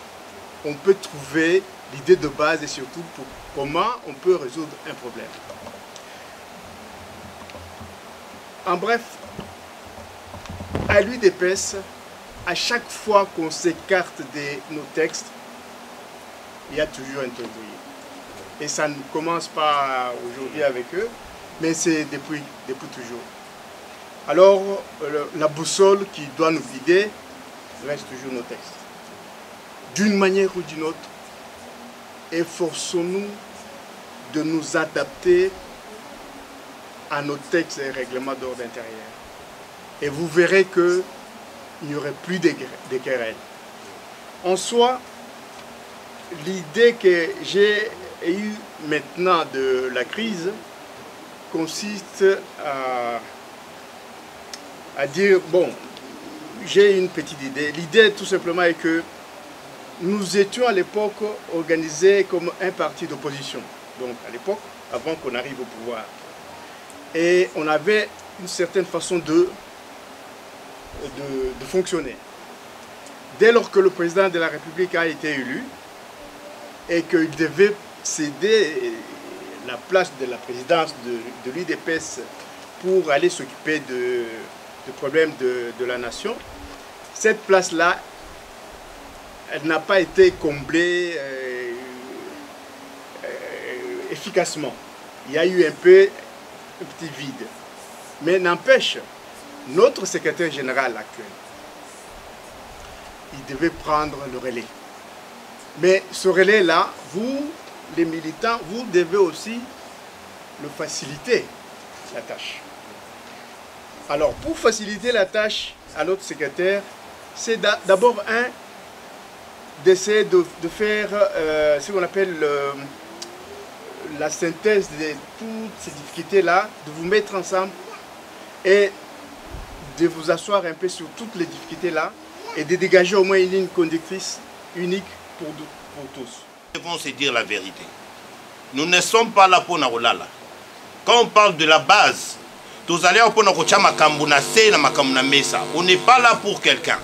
on peut trouver l'idée de base et surtout pour comment on peut résoudre un problème. En bref, à l'UDPS, à chaque fois qu'on s'écarte de nos textes, il y a toujours un tondouille. Et ça ne commence pas aujourd'hui avec eux, mais c'est depuis toujours. Alors, la boussole qui doit nous guider reste toujours nos textes. D'une manière ou d'une autre, efforçons-nous de nous adapter à nos textes et règlements d'ordre intérieur. Et vous verrez qu'il n'y aurait plus de querelles. En soi, l'idée que j'ai eue maintenant de la crise consiste à dire, bon, j'ai une petite idée. L'idée tout simplement est que nous étions à l'époque organisés comme un parti d'opposition. Donc à l'époque, avant qu'on arrive au pouvoir. Et on avait une certaine façon de fonctionner. Dès lors que le président de la République a été élu et qu'il devait céder la place de la présidence de l'UDPS pour aller s'occuper du problème de la nation, cette place-là, elle n'a pas été comblée efficacement. Il y a eu un petit vide. Mais n'empêche, notre secrétaire général actuel, il devait prendre le relais. Mais ce relais-là, vous, les militants, vous devez aussi le faciliter, la tâche. Alors, pour faciliter la tâche à notre secrétaire, c'est d'abord d'essayer de faire ce qu'on appelle la synthèse de toutes ces difficultés-là, de vous mettre ensemble et de vous asseoir un peu sur toutes les difficultés-là et de dégager au moins une ligne conductrice unique pour tous. Nous devons se dire la vérité. Nous ne sommes pas là pour Narolala. Quand on parle de la base, on n'est pas là pour quelqu'un.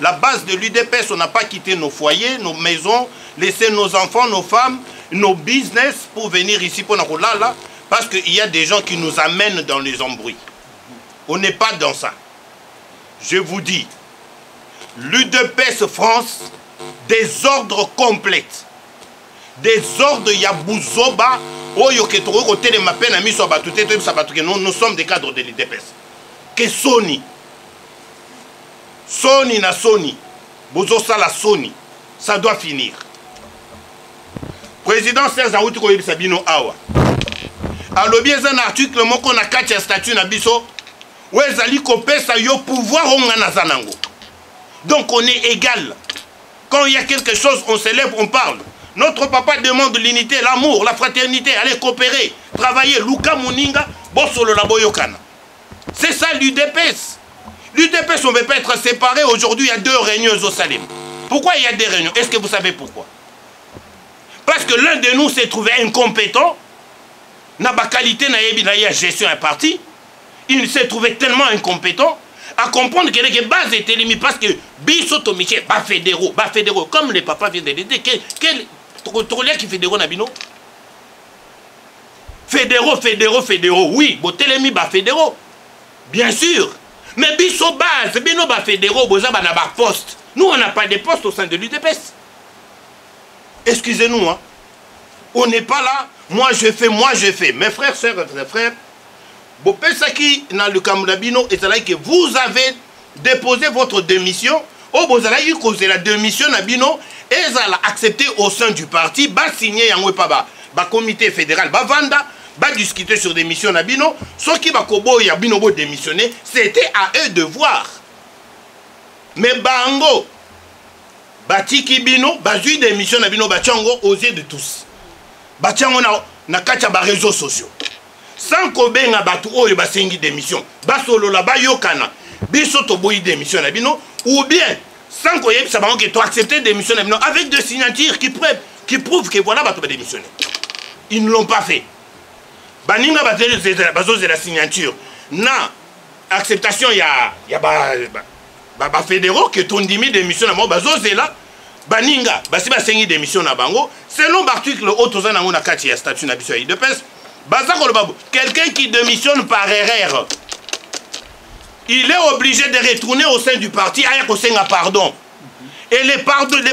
La base de l'UDPS, on n'a pas quitté nos foyers, nos maisons, laissé nos enfants, nos femmes, nos business pour venir ici pour Narolala, parce qu'il y a des gens qui nous amènent dans les embrouilles. On n'est pas dans ça. Je vous dis, l'UDPS France, désordre complet. Désordre Yabouzoba, nous sommes des cadres de l'UDPS. Que Sony, na Sony, Bozosa la Sony, ça doit finir. Président Serge Aouti Sabino Awa. Alors bien un article moko na kati statut na biso, wezali kopesa yo pouvoir onga na zanango. Donc on est égal. Quand il y a quelque chose, on s'élève, on parle. Notre papa demande l'unité, l'amour, la fraternité, allez coopérer, travailler. Luka Moninga, Bossolo la Boyokana. C'est ça l'UDPS. L'UDPS, on ne veut pas être séparés. Aujourd'hui, il y a 2 réunions au Salem. Pourquoi il y a 2 réunions? Est-ce que vous savez pourquoi? Parce que l'un de nous s'est trouvé incompétent. N'a pas qualité, n'a pas gestion un parti. Il s'est trouvé tellement incompétent à comprendre que les bases étaient limitées parce que Bissoto Miché, fédéraux, comme les papas viennent de le dire, quel trollien qui fédéraux Nabino? Fédéraux, oui, Botelemi fédéraux, bien sûr. Mais Bisso base, Bino fédéraux, Boza n'a pas poste. Nous, on n'a pas de poste au sein de l'UDPS. Excusez-nous, hein. On n'est pas là, moi je fais. Mes frères, sœurs, frères, Bopesaki dans le Kamudabino, et c'est là que vous avez déposé votre démission. Oh, vous avez eu causé la démission Nabino, et vous avez accepté au sein du parti, bah signer un comité fédéral, bah vanda, bah discuter sur des missions Nabino. Ce qui va kobo Yabino démissionner, c'était à eux de voir. Mais bango, batiki bino, bah j'ai démission Nabino, bah tchango aux yeux de tous. Bah tchango na kacha ba réseaux sociaux. Sans kobenga batu oyo basengi démission basolo la bayokana biso to boyi démission na bino ou bien sans koyeb ça bango que tu accepter démission na bino avec des signatures qui prouvent que voilà batu ba démissionner. Ils ne l'ont pas fait. Baninga bazo de la signature na acceptation ya ba fédéraux que ton dimi démission na mo bazo là baninga basi basengi démission na bango selon l'article auto na ngona kati ya statut na biso ya IDPS. Quelqu'un qui démissionne par erreur, il est obligé de retourner au sein du parti à un pardon. Et le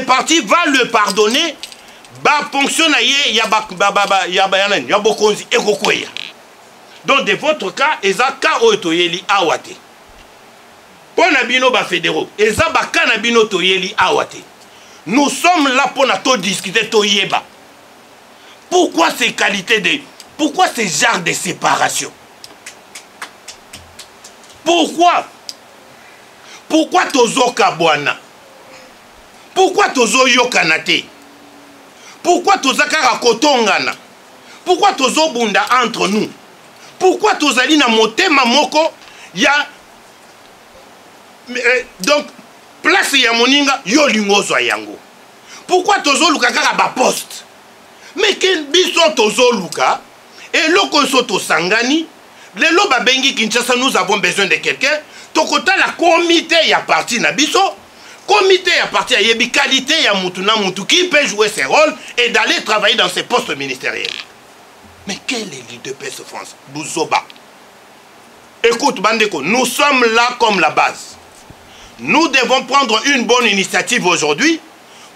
parti va le pardonner. Donc de votre cas, eza ka otoyeli awate. Pour nabino ba fédéraux, eza ba kanabino toyeli awate. Nous sommes là pour na discuter toyeba. Pourquoi ces qualités de Pourquoi ce genre de séparation? Pourquoi Tozo Kabwana? Pourquoi Tozo Yokanate? Pourquoi Tozo Karakotongana? Pourquoi Tozo Bunda entre nous? Pourquoi Tozali na motema moko ya donc place ya moninga yo lingozo yango? Pourquoi Tozo Luka kaka ba poste? Mais quel bison Tozo Luka? Et loko soto sangani, le loba bengi Kinshasa, nous avons besoin de quelqu'un. Tokota la comité ya parti na biso, comité ya parti ya yebi qualité ya mutuna mutu qui peut jouer ses rôles et d'aller travailler dans ses postes ministériels. Mais quel est l'UDPS France? Bouzoba. Écoute Bandeko, nous sommes là comme la base. Nous devons prendre une bonne initiative aujourd'hui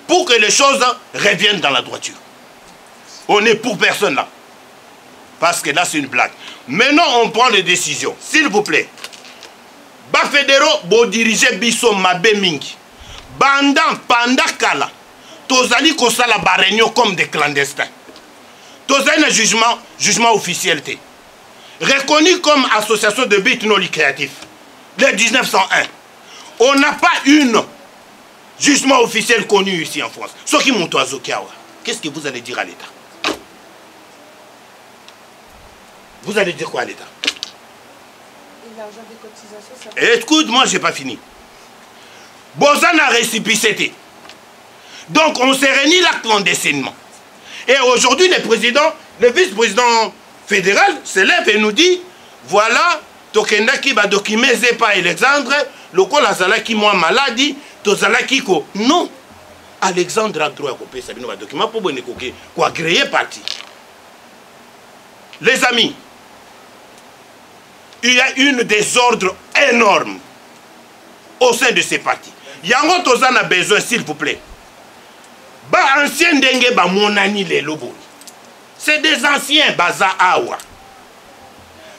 pour que les choses reviennent dans la droiture. On n'est pour personne là. Parce que là, c'est une blague. Maintenant, on prend les décisions. S'il vous plaît. Ba fédéraux, bo diriger biso mabe mingi. Pendant kala, tozali kosala ba réunion comme des clandestins. Tozali un jugement officiel. Reconnu comme association de but non lucratif. le 1901. On n'a pas une jugement officiel connu ici en France. Ce qui monte à Zokiawa. Qu'est-ce que vous allez dire à l'État? Vous allez dire quoi à l'État? L'argent des cotisations, ça... Écoute-moi, j'ai pas fini. Bozan a récipicé. Donc on s'est réunis là clandestinement. Et aujourd'hui, le vice-président fédéral se lève et nous dit, voilà, Tokendaki ba dokimeze pas Alexandre, le col azalaki moi maladie, tozalaki ko. Non. Alexandre a droit à copier ça un document pour bonne coquer, quoi créer parti. Les amis, il y a une désordre énorme au sein de ces partis. Yango tozan a besoin, s'il vous plaît. Ba ancien dengue ba monani les lobos. C'est des anciens baza awa.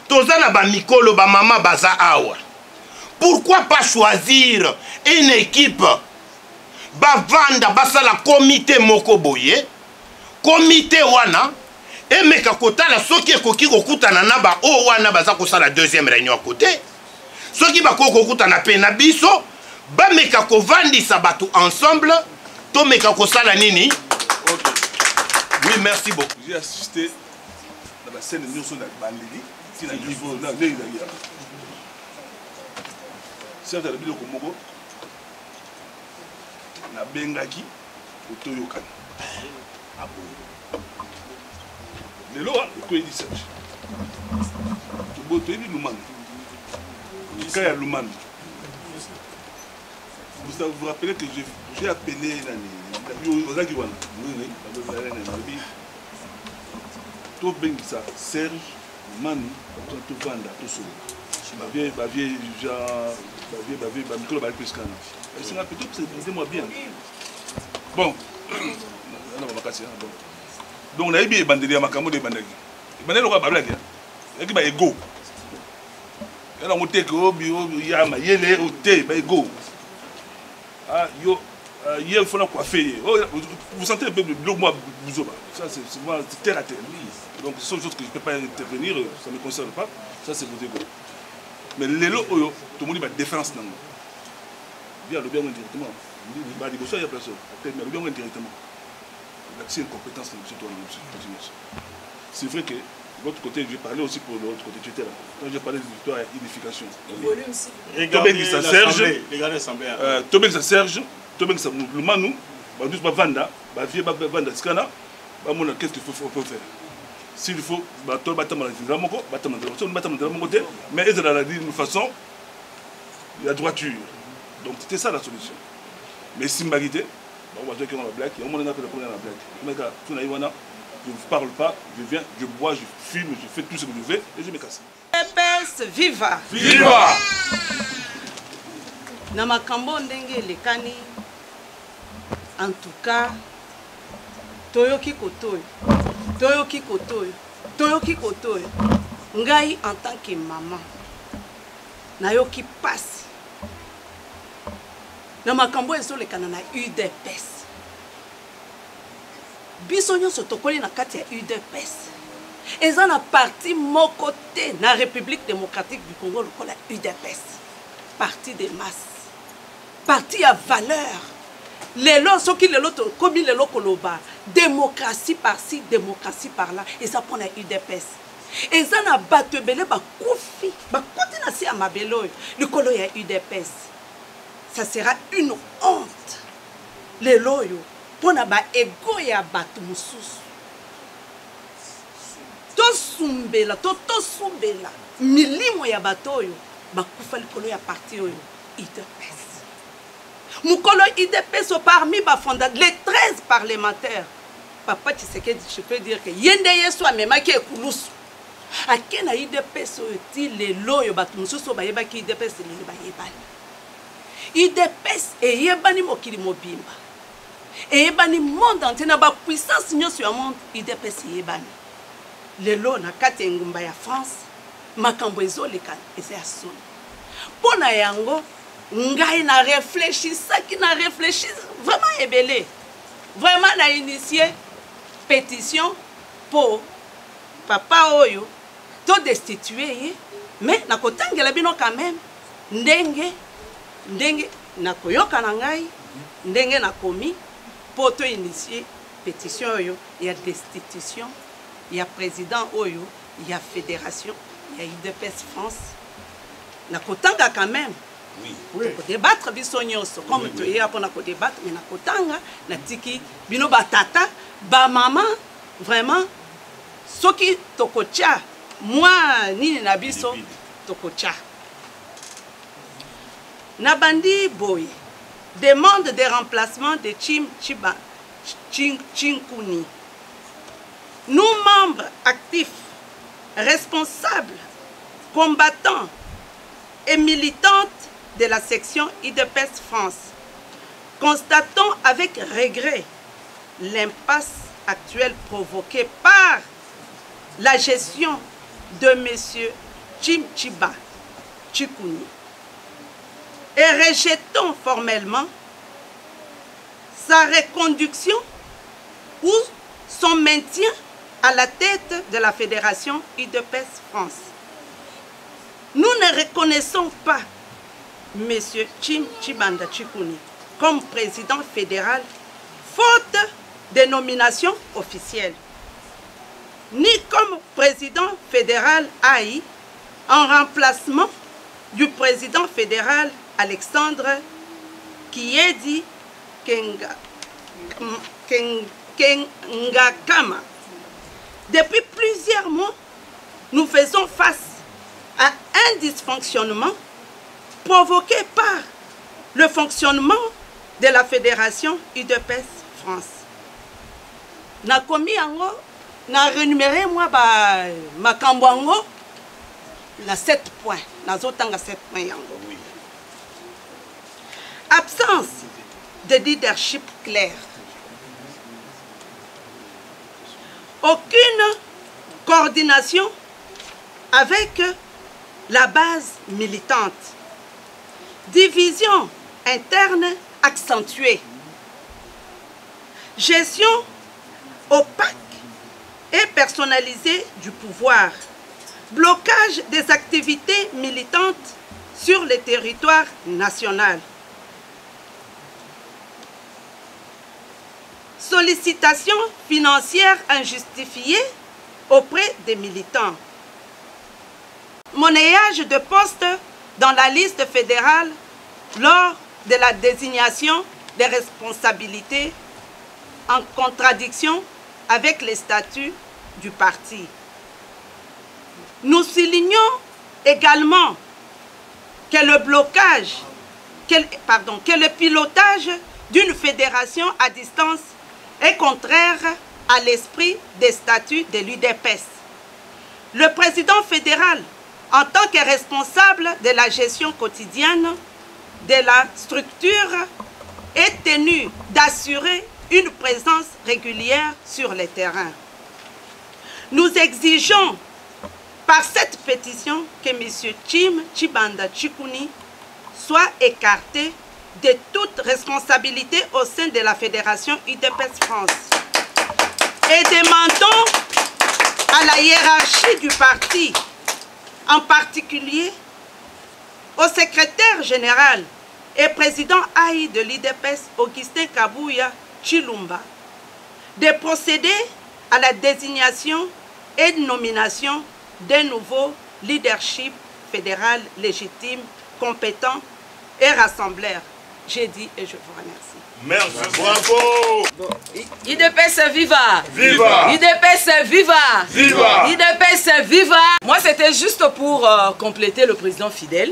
Tozana ba mikolo ba mama baza awa. Pourquoi pas choisir une équipe ba vanda basala comité moko boye, comité wana et meka kotala soki ekoki kokutana na ba o wana baza kosala deuxième réunion à côté. Soki ba kokutana pe na biso ba meka kovandisa batu ensemble. Tomeka kosala nini? Oui, merci beaucoup. J'ai assisté à la scène de Nyoso de Bandeli, qui est à niveau de l'Aïe. C'est un peu de Komoko, la Bengaki, au Toyokan. Les lois, le dit Serge. Tu peux te dire Luman. Kaya Luman. Vous vous rappelez que j'ai appelé Serge, Manu, tout vendre, tout ça. Bon, donc on a eu des bandeliers à Macamo de Bandagi. Les bandeliers ont blague. Il y a ego. Il y a un moté qui il y a un yélé au thé, ego. Ah, yo, hier il faut la coiffer. Vous sentez un peu de moi, ça c'est terre à terre. Donc ce sont des choses que je ne peux pas intervenir, ça ne me concerne pas. Ça c'est vos égos. Mais les lots, tout le monde a une différence. Il y a le bien directement. Il y a des choses, il y a personne. Mais le bien directement. L'accès à une compétence, c'est vrai que de l'autre côté, je parlais aussi pour l'autre côté. Tu étais là. Quand j'ai parlé de victoire et unification. Regardez l'Assemblée. Tobek sa Serge, Tobek sa Lumanou, Badus Bavanda, Bavie Bavanda Skana, qu'est-ce qu'il faut faire? S'il faut, mais ils ont dit d'une façon, il y a droiture. Donc c'était ça la solution. Mais si je ne parle pas, je viens, je bois, je fume, je fais tout ce que je veux et je me casse. UDPS, viva! Viva! Namakambo ndenge lekani, en tout cas, Toyoki Kotoyo, Toyoki Kotoyo, Toyoki Kotoyo, Ngai en tant que maman, Nayoki passe. Namakambo ezo lekana na UDPS. Bisonyo sotokoli na kati ya UDPS. Eza na parti moko te na République démocratique du Congo lokola UDPS. Parti des masses. Parti à valeur. Lelo soki lelo to komi lelo koloba. Démocratie par-ci, démocratie par-là. Et ça prend la UDPS. Eza na bato ebele ba kufi, ba koti na si ya mabelo likolo ya UDPS. Ça sera une honte. Lelo yo pona ba ego ya bato mususu. To sumbela, to sumbela. Milimo ya bato yo ba kufa likolo ya parti yo UDPS. Mukolo UDPS parmi ba fondateurs, les 13 parlementaires. Papa Tshisekedi, je peux dire que yende yeso amema ki ekulusu. Akena UDPS oti lelo yo bato mususu ba yeba ki UDPS lelo ba yebani. UDPS eyebani mokili mobimba. Eyebani monde entier na ba puissance nyonso ya monde UDPS eyebani. Lelo na kati ngumba ya France makambo ezolekana eza ya soni. Pona yango ngai na réfléchir vraiment ebele. Vraiment na initié pétition pour papa oyo to destituer mais na kotangela bino quand même ndenge nakoyoka na ngai ndenge nakomi po to initier pétition oyo ya destitution ya président oyo ya fédération ya UDPS France nakotanga quand même oui. Débattre biso nyonso comme tu es pour nako débattre mais nakotanga natiki bino batata ba maman vraiment soki tokocha moi nini na biso tokocha Nabandi Boy demande des remplacements de Chinkuni. Nous, membres actifs, responsables, combattants et militantes de la section UDPS France, constatons avec regret l'impasse actuelle provoquée par la gestion de M. Chimchiba Chikuni et rejetons formellement sa reconduction ou son maintien à la tête de la Fédération UDPS France. Nous ne reconnaissons pas M. Chimchibanda Chikuni comme président fédéral faute de nomination officielle, ni comme président fédéral AI en remplacement du président fédéral Alexandre Kiedi Kengakama. Depuis plusieurs mois, nous faisons face à un dysfonctionnement provoqué par le fonctionnement de la Fédération UDPS France. Na komi yango, na renuméré moi makambo yango na 7 points. Na zotanga 7 points yango. Absence de leadership clair. Aucune coordination avec la base militante. Division interne accentuée. Gestion opaque et personnalisée du pouvoir. Blocage des activités militantes sur le territoire national. Sollicitation financière injustifiée auprès des militants. Monnayage de postes dans la liste fédérale lors de la désignation des responsabilités en contradiction avec les statuts du parti. Nous soulignons également que le blocage, que le pilotage d'une fédération à distance est contraire à l'esprit des statuts de l'UDPS. Le président fédéral, en tant que responsable de la gestion quotidienne de la structure, est tenu d'assurer une présence régulière sur le terrain. Nous exigeons par cette pétition que M. Chimchibanda Chikuni soit écarté de toute responsabilité au sein de la Fédération UDPS France. Et demandons à la hiérarchie du parti, en particulier au secrétaire général et président AI de l'UDPS, Augustin Kabouya Chilumba, de procéder à la désignation et nomination d'un nouveau leadership fédéral légitime, compétent et rassembleur. J'ai dit et je vous remercie. Merci, bravo. Bon, UDPS viva. Viva. UDPS viva. Viva. UDPS viva. Moi, c'était juste pour compléter le président fidèle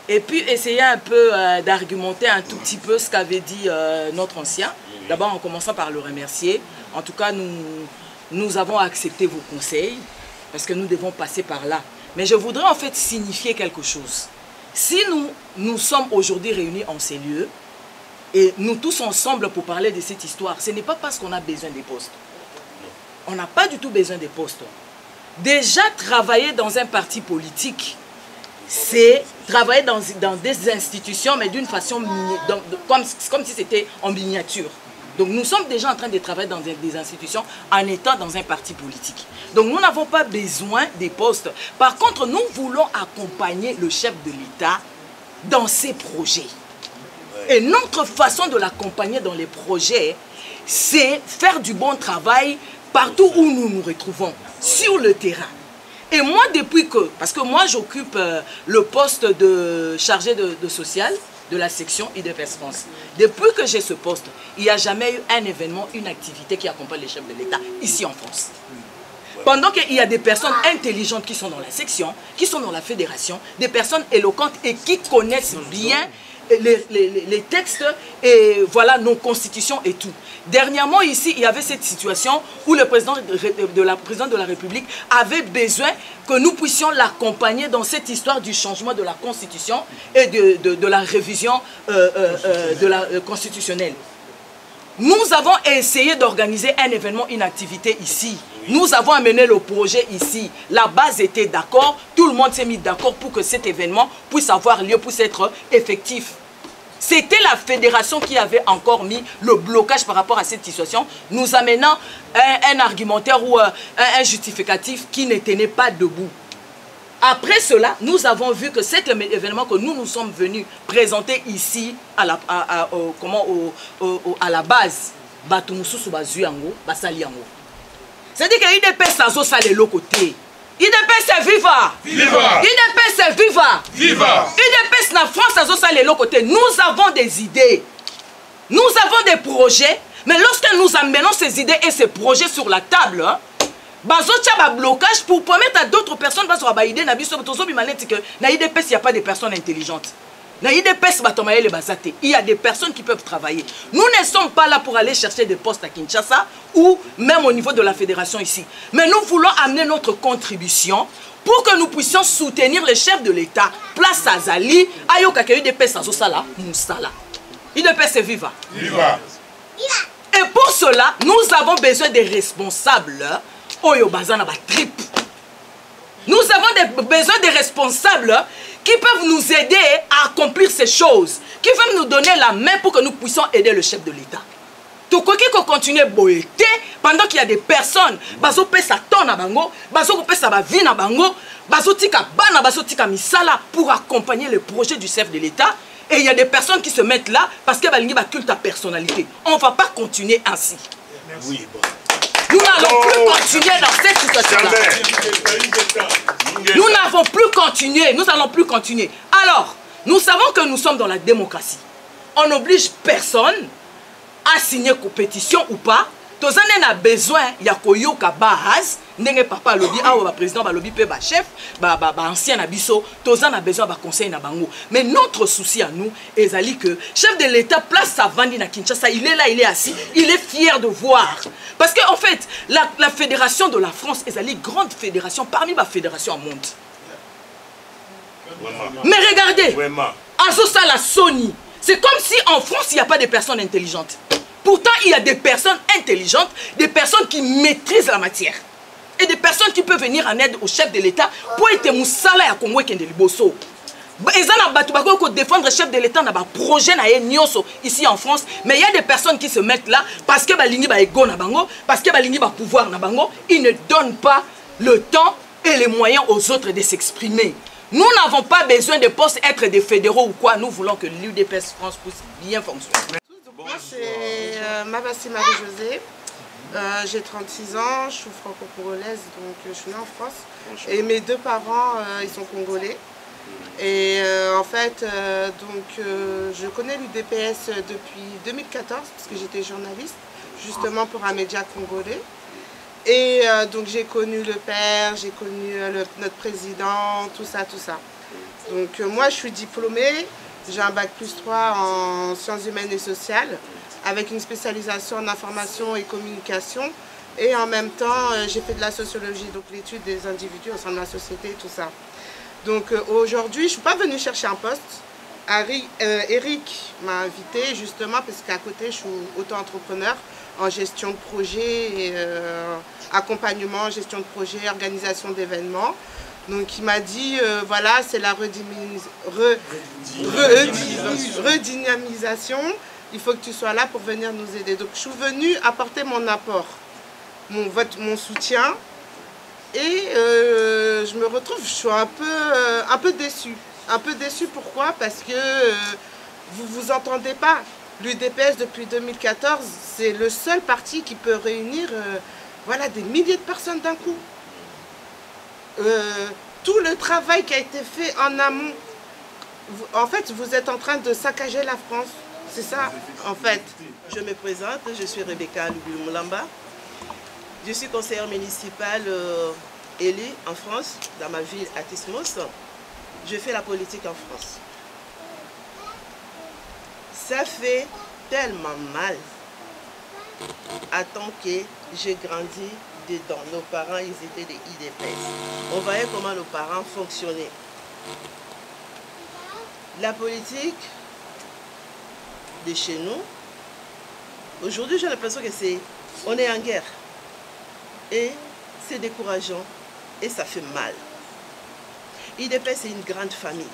et puis essayer un peu d'argumenter un tout petit peu ce qu'avait dit notre ancien. D'abord en commençant par le remercier. En tout cas, nous avons accepté vos conseils parce que nous devons passer par là. Mais je voudrais en fait signifier quelque chose. Si nous sommes aujourd'hui réunis en ces lieux, et nous tous ensemble pour parler de cette histoire, ce n'est pas parce qu'on a besoin des postes. On n'a pas du tout besoin des postes. Déjà, travailler dans un parti politique, c'est travailler dans des institutions, mais d'une façon, comme si c'était en miniature. Donc nous sommes déjà en train de travailler dans des institutions en étant dans un parti politique. Donc nous n'avons pas besoin des postes. Par contre, nous voulons accompagner le chef de l'État dans ces projets. Et notre façon de l'accompagner dans les projets, c'est faire du bon travail partout où nous nous retrouvons, sur le terrain. Et moi, depuis que, parce que moi j'occupe le poste de chargé de social de la section IDPS France. Depuis que j'ai ce poste, il n'y a jamais eu un événement, une activité qui accompagne les chefs de l'État ici en France. Pendant qu'il y a des personnes intelligentes qui sont dans la section, qui sont dans la fédération, des personnes éloquentes et qui connaissent bien les textes et voilà nos constitutions et tout. Dernièrement ici, il y avait cette situation où le président de la République avait besoin que nous puissions l'accompagner dans cette histoire du changement de la constitution et de la révision constitutionnelle. Nous avons essayé d'organiser un événement, une activité ici. Nous avons amené le projet ici. La base était d'accord. Tout le monde s'est mis d'accord pour que cet événement puisse avoir lieu, puisse être effectif. C'était la fédération qui avait encore mis le blocage par rapport à cette situation, nous amenant un argumentaire ou un justificatif qui ne tenait pas debout. Après cela, nous avons vu que cet événement que nous sommes venus présenter ici à la base, c'est-à-dire que l'IDPS a salé le côté. IDPS c'est viva! Viva! IDPS c'est viva! Viva! IDPS na France a salé le côté. Nous avons des idées. Nous avons des projets. Mais lorsque nous amenons ces idées et ces projets sur la table, bazotia ba blocage pour permettre à d'autres personnes de faire des idées. Na IDPS, il n'y a pas de personnes intelligentes. Il y a des personnes qui peuvent travailler. Nous ne sommes pas là pour aller chercher des postes à Kinshasa ou même au niveau de la fédération ici. Mais nous voulons amener notre contribution pour que nous puissions soutenir les chefs de l'État. Place à Zali, Ayoka UDPS à Zosala, Moussala. UDPS est viva. Viva. Et pour cela, nous avons besoin des responsables. Oyo Bazana ba trip. Nous avons besoin des responsables qui peuvent nous aider à accomplir ces choses, qui peuvent nous donner la main pour que nous puissions aider le chef de l'État. Tout ce qui continue à boiter pendant qu'il y a des personnes, bazo pesa ton na bango, bazo pesa ba vie na bango, bazo tika bana, bazo tika misala pour accompagner le projet du chef de l'État. Et il y a des personnes qui se mettent là parce que balingi ba culte ta personnalité. On ne va pas continuer ainsi. Oui, bon. Nous n'allons plus continuer dans cette situation-là. Nous n'avons plus continué. Nous n'allons plus continuer. Alors, nous savons que nous sommes dans la démocratie. On n'oblige personne à signer compétition ou pas. Tous les a besoin, il y a koyoka base, ndenge papa lobby, ah président ba lobby pe ba chef, ba ancien abisso, tous a besoin ba conseil na bango. Mais notre souci à nous est que chef de l'État place sa vandi na Kinshasa, il est là, il est assis, il est fier de voir. Parce que en fait, la fédération de la France est une grande fédération parmi les fédérations au monde. Mais regardez, Azosa la Sony, c'est comme si en France il n'y a pas de personnes intelligentes. Pourtant, il y a des personnes intelligentes, des personnes qui maîtrisent la matière. Et des personnes qui peuvent venir en aide au chef de l'État pour être moussala ya Congo et Liboso. Ils ont défendre le chef de l'État dans un projet ici en France. Mais il y a des personnes qui se mettent là parce que balingi ba ego na bango, parce que balingi ba pouvoir na bango, ils ne donnent pas le temps et les moyens aux autres de s'exprimer. Nous n'avons pas besoin de postes être des fédéraux ou quoi. Nous voulons que l'UDPS France puisse bien fonctionner. Moi, c'est Mabassi Marie-Josée. J'ai 36 ans, je suis franco-congolaise, donc je suis née en France. Et mes deux parents, ils sont congolais. Et en fait, je connais l'UDPS depuis 2014, parce que j'étais journaliste, justement pour un média congolais. Et donc j'ai connu le père, j'ai connu notre président, tout ça, tout ça. Donc moi, je suis diplômée. J'ai un bac plus 3 en sciences humaines et sociales avec une spécialisation en information et communication. Et en même temps, j'ai fait de la sociologie, donc l'étude des individus au sein de la société, tout ça. Donc aujourd'hui, je ne suis pas venue chercher un poste. Eric m'a invité justement parce qu'à côté, je suis auto-entrepreneur en gestion de projet, et, accompagnement, gestion de projet, organisation d'événements. Donc il m'a dit, voilà, c'est la redynamisation, il faut que tu sois là pour venir nous aider. Donc je suis venue apporter mon apport, mon soutien, et je me retrouve, je suis un peu déçue, Un peu déçu, pourquoi? Parce que vous ne vous entendez pas. L'UDPS, depuis 2014, c'est le seul parti qui peut réunir voilà, des milliers de personnes d'un coup. Tout le travail qui a été fait en amont, en fait, vous êtes en train de saccager la France. C'est ça, en fait. Je me présente, je suis Rebecca Lubulumulamba. Je suis conseillère municipale élue en France, dans ma ville Atismos. Je fais la politique en France. Ça fait tellement mal. À tant que j'ai grandi dedans. Nos parents, ils étaient des IDPS. On voyait comment nos parents fonctionnaient. La politique de chez nous, aujourd'hui, j'ai l'impression que on est en guerre. Et c'est décourageant et ça fait mal. IDPS, c'est une grande famille.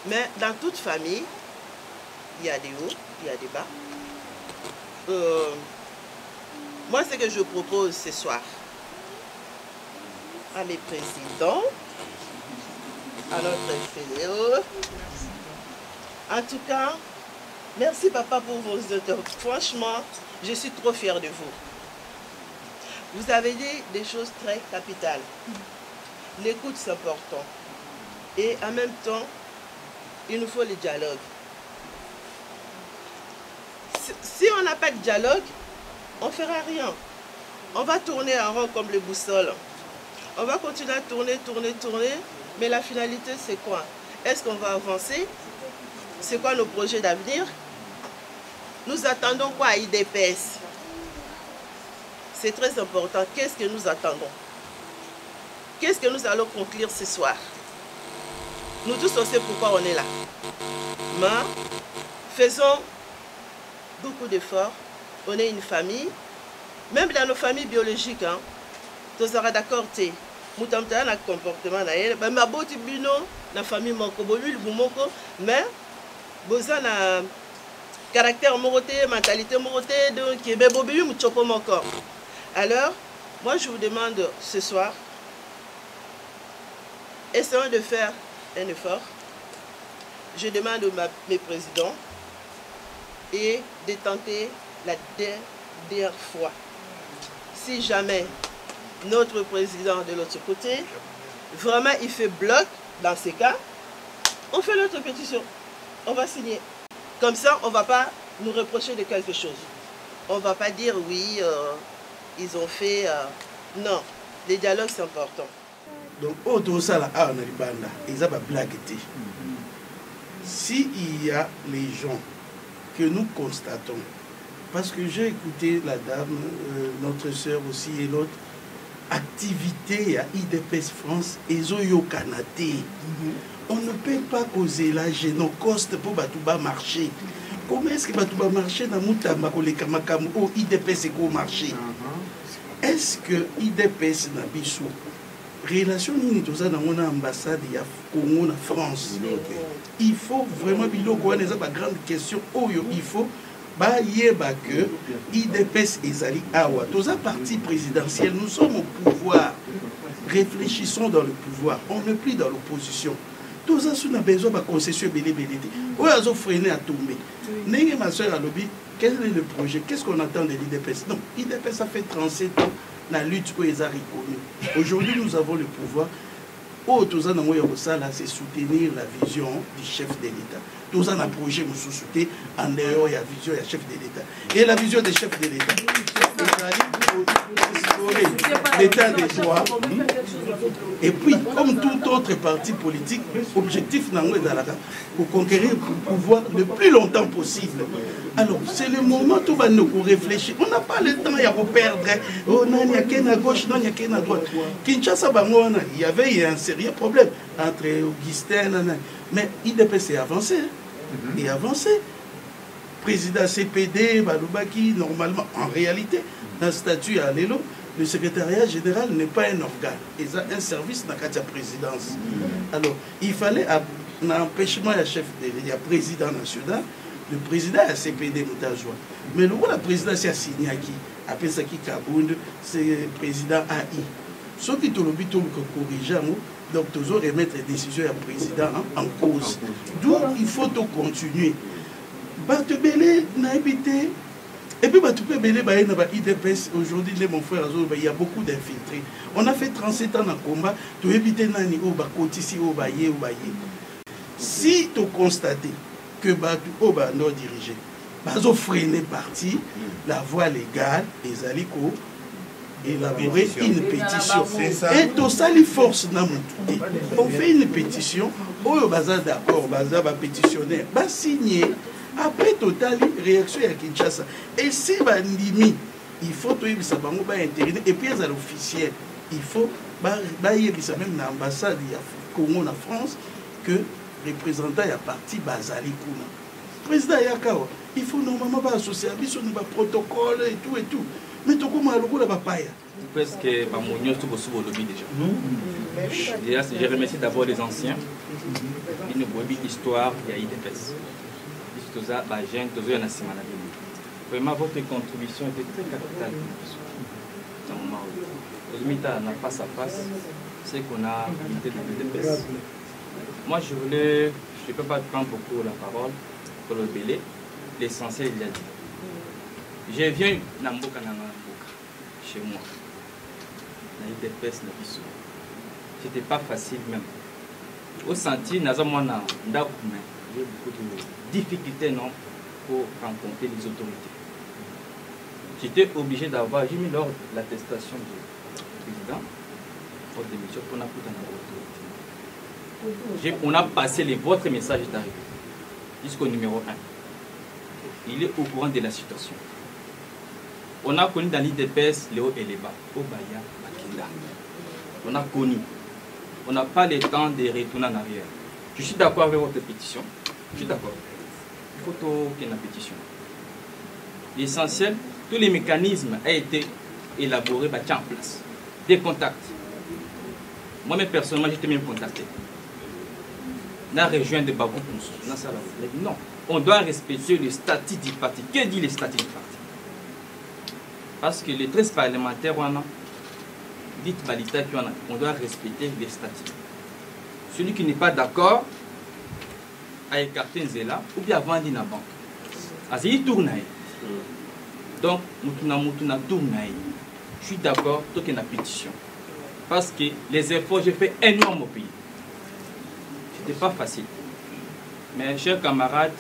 Mais dans toute famille, il y a des hauts, il y a des bas. Moi, ce que je propose ce soir à mes présidents, à notre fédéral, en tout cas, merci papa pour vos auteurs. Franchement, je suis trop fière de vous. Vous avez dit des choses très capitales. L'écoute, c'est important. Et en même temps, il nous faut le dialogue. Si on n'a pas de dialogue, on ne fera rien. On va tourner en rond comme les boussoles. On va continuer à tourner, mais la finalité, c'est quoi? Est-ce qu'on va avancer? C'est quoi nos projets d'avenir? Nous attendons quoi à IDPS? C'est très important. Qu'est-ce que nous attendons? Qu'est-ce que nous allons conclure ce soir? Nous tous, on sait pourquoi on est là. Mais faisons beaucoup d'efforts. On est une famille. Même dans nos familles biologiques, hein, tous serons d'accord. Moutamta na comportement na elle, ben ma boti bino na famille moko bolul bumoko, mais boza na caractère moroté, mentalité moroté, donc be bobilu muchopo moko. Alors, moi je vous demande ce soir, essayons de faire un effort. Je demande mes présidents et de tenter la dernière fois. Si jamais notre président de l'autre côté, vraiment il fait bloc, dans ces cas, on fait notre pétition. On va signer. Comme ça, on ne va pas nous reprocher de quelque chose. On ne va pas dire oui, ils ont fait... non, les dialogues c'est important. Donc, autour de ça, ils ont blague. S'il y a les gens que nous constatons, parce que j'ai écouté la dame, notre soeur aussi et l'autre, activité à IDPS France et Zoyo Canate. On ne peut pas causer la génocoste pour Batouba marcher. Comment est-ce que Batouba marcher dans Moutamba ou IDPS est marché? Est-ce que IDPS n'a pas sous relation ni tout ça dans mon ambassade il y a Congo en France? Il faut vraiment biloko des grande question. Il faut bah que IDPS ezali awa toza parti présidentiel, nous sommes au pouvoir, réfléchissons dans le pouvoir, on n'est plus dans l'opposition. Tous on a besoin de concession belé où ils ont freiné à tomber. N'est ma soeur à lobby, quel est le projet? Qu'est-ce qu'on attend de l'IDPS? Non, IDPS ça fait 37 ans la lutte pour les arts reconnus. Aujourd'hui nous avons le pouvoir. Oh, tout ça, c'est soutenir la vision du chef de l'État. Tout ça, un projet nous soutenir en dehors, il y a la vision du chef de l'État. Et la vision du chef de l'État, l'État des droits. Et puis, comme tout autre parti politique, objectif pour conquérir le pouvoir le plus longtemps possible. Alors, c'est le moment où va nous réfléchir. On n'a pas le temps à perdre. Oh, non, il n'y a qu'un à gauche, non, il n'y a qu'un à droite. Kinshasa, il y avait un sérieux problème entre Augustin, mais IDPS est avancé. Et avancé. Président CPD, Baloubaki, normalement, en réalité, dans le statut à l'élo, le secrétariat général n'est pas un organe. Il y a un service dans la présidence. Alors, il fallait un empêchement à chef de la président national, le président à CPD Moutajoua. Mais le président c'est signé qui après ça qui Kabound, c'est le président AI. Ce qui est le but de corriger, Donc, toujours remettre les décisions au président en cause. D'où il faut continuer. Batubele n'a habité. Et puis, Batubele n'a IDPS. Aujourd'hui, mon frère, il y a beaucoup d'infiltrés. On a fait 37 ans en combat. Tu éviter Nani Oba, Kotisi Oba, Obaye. Si tu constates que Batu Oba non dirigé, Bazo freiner parti, la voie légale, les alico, élaborer une pétition. Et tout ça, les forces n'a on fait une pétition, on va d'accord, on va pétitionner, on va signer. Après total réaction à Kinshasa. Et si Bandimi, il faut que ça va intervenir. Et puis à l'officiel, il faut que même l'ambassade du Congo en France que représentant à parti Bazali Kuna. Président Yakao, il faut normalement pas associer à sur nos protocoles et tout. Mais tout comme à l'eau la papaya. Parce que Bamounios tout au lobby déjà. Je remercie d'abord les anciens. Ils nous voient l'histoire de l'IDPS. Vraiment, votre contribution était très capitale dans le moment où nous sommes face à face, c'est qu'on a unité de l'IDPS. Moi, je ne peux pas prendre beaucoup la parole pour le belé. L'essentiel, il a dit. Je viens Namboka chez moi. L'IDPS, c'était pas facile même. Au senti, j'ai beaucoup de difficultés non, pour rencontrer les autorités. J'étais obligé d'avoir, j'ai mis lors de l'attestation du président, pour démission qu'on a pris dans l'autorité. On a passé votre message est arrivé jusqu'au numéro 1. Il est au courant de la situation. On a connu dans l'IDPS les hauts et les bas, au Baya, Makila. On a connu. On n'a pas le temps de retourner en arrière. Je suis d'accord avec votre pétition. Je suis d'accord. Il faut qu'il y ait une pétition. L'essentiel, tous les mécanismes ont été élaborés, en place. Des contacts. Moi-même, personnellement, j'étais même contacté. On a rejoint des Babou. Non, on doit respecter le statut du parti. Que dit le statut du parti? Parce que les 13 parlementaires, on doit respecter les statuts. Celui qui n'est pas d'accord à écarter un zéla ou bien à vendre une banque. Il tourne. Donc, nous tourne. Je suis d'accord, tout qu'il y a une pétition. Parce que les efforts, j'ai fait énorme au pays. Ce n'était pas facile. Mais, chers camarades,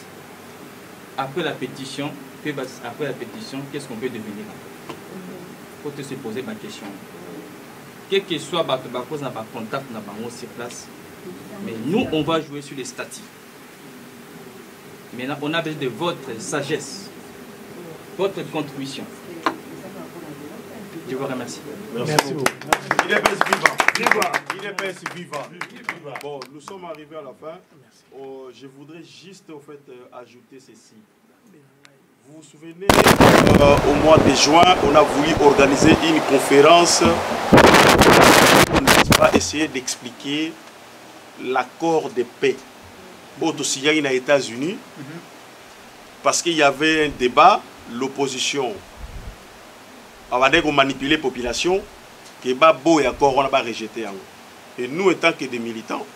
après la pétition, qu'est-ce qu'on peut devenir? Il faut se poser ma question. Quel que soit le contact sur place, mais nous, on va jouer sur les statuts. Maintenant, on a besoin de votre sagesse, votre contribution. Je vous remercie. Merci beaucoup. Il est vivant. Bon, nous sommes arrivés à la fin. Je voudrais juste au fait ajouter ceci. Vous vous souvenez, au mois de juin, on a voulu organiser une conférence. On va essayer d'expliquer l'accord de paix aux États-Unis. Parce qu'il y avait un débat, l'opposition avait manipulé la population, que beau et accord on a rejeté. Et nous, en tant que des militants,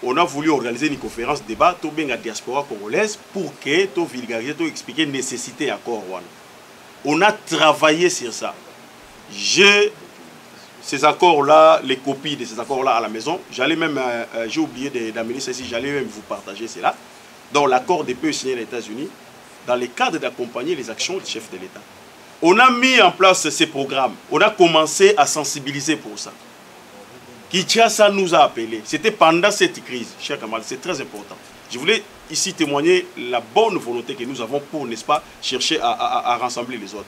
on a voulu organiser une conférence débat tout bien la diaspora congolaise pour que tout vulgariser, tout expliquer la nécessité d'accord. On a travaillé sur ça. J'ai ces accords-là, les copies de ces accords-là à la maison. J'allais même, j'ai oublié d'amener ceci, j'allais même vous partager cela. Donc l'accord de paix signé aux États-Unis, dans le cadre d'accompagner les actions du chef de l'État. On a mis en place ces programmes. On a commencé à sensibiliser pour ça. Kinshasa nous a appelés. C'était pendant cette crise, chers camarades, c'est très important. Je voulais ici témoigner la bonne volonté que nous avons pour, n'est-ce pas, chercher à rassembler les autres.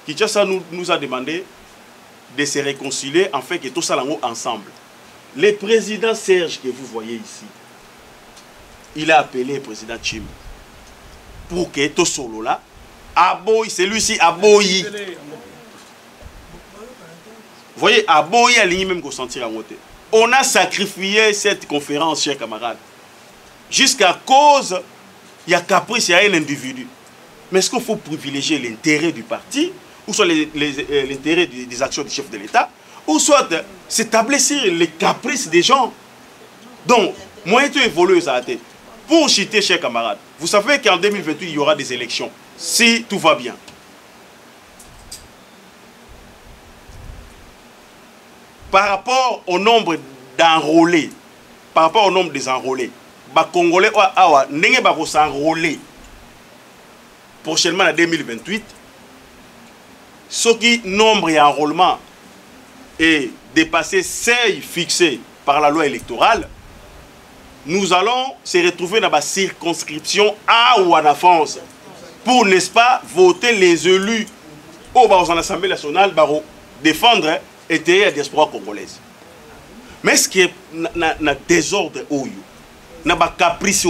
Kinshasa nous a demandé de se réconcilier afin que tout ça ensemble. Le président Serge que vous voyez ici, il a appelé le président Chim pour que tout solo là, Aboy, celui-ci Aboy. Vous voyez, Aboy a ligné même qu'on sentir à monter. On a sacrifié cette conférence, chers camarades, jusqu'à cause, il y a caprice, il y a un individu. Mais est-ce qu'il faut privilégier l'intérêt du parti ou soit l'intérêt des actions du chef de l'État, ou soit s'établir sur les caprices des gens. Donc, moyen de évoluer ça a été. Pour chiter, chers camarades, vous savez qu'en 2028, il y aura des élections, si tout va bien. Par rapport au nombre d'enrôlés, par rapport au nombre des enrôlés, les Congolais vont s'enrôler prochainement en 2028. Ce qui nombre d'enrôlement est dépassé seuil fixé par la loi électorale, nous allons se retrouver dans la circonscription à ou en France pour, n'est-ce pas, voter les élus au l'Assemblée nationale pour défendre l'intérêt de la diaspora congolaise. Mais ce qui est un désordre, un caprice,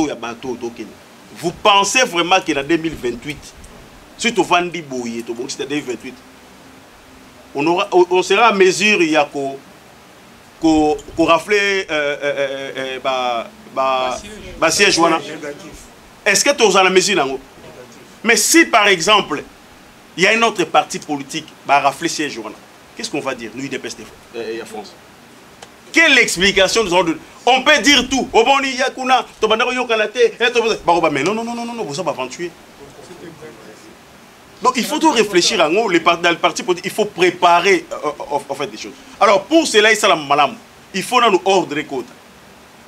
vous pensez vraiment qu'en 2028, si tu vas en 2028, on sera à mesure qu'on rafler siège. Est-ce que tu as la mesure? Mais si par exemple, il y a un autre parti politique qui a raflé siège, qu'est-ce qu'on va dire, nous, IDPS de France? Quelle explication nous allons donner? On peut dire tout. Mais non, vous avez aventuré. Donc il faut tout réfléchir en haut, dans le parti politique, il faut préparer en fait des choses. Alors pour cela, il faut nous ordre compte.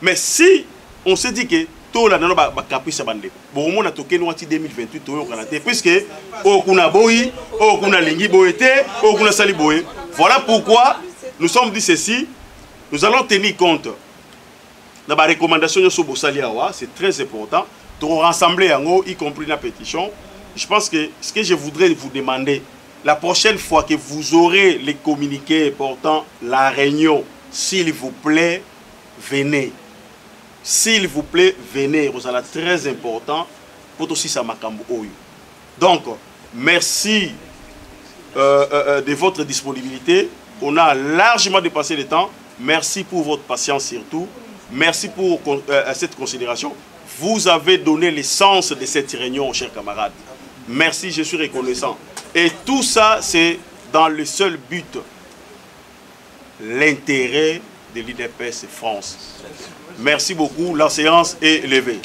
Mais si on se dit que tout là dans ba caprice bande, bon on a toqué nous en 2028 to Canada puisque au kuna boyi, au kuna lingi boyete, au kuna sali boye. Voilà pourquoi nous sommes dit ceci, nous allons tenir compte de la recommandation de Sobosaliawa, c'est très important, de rassembler en haut, y compris la pétition. Je pense que ce que je voudrais vous demander, la prochaine fois que vous aurez les communiqués portant la réunion, s'il vous plaît, venez. S'il vous plaît, venez. C'est très important pour aussi ça makambo oyo. Donc, merci de votre disponibilité. On a largement dépassé le temps. Merci pour votre patience surtout. Merci pour cette considération. Vous avez donné l'essence de cette réunion, chers camarades. Merci, je suis reconnaissant. Et tout ça, c'est dans le seul but, l'intérêt de l'IDPS France. Merci beaucoup, la séance est levée.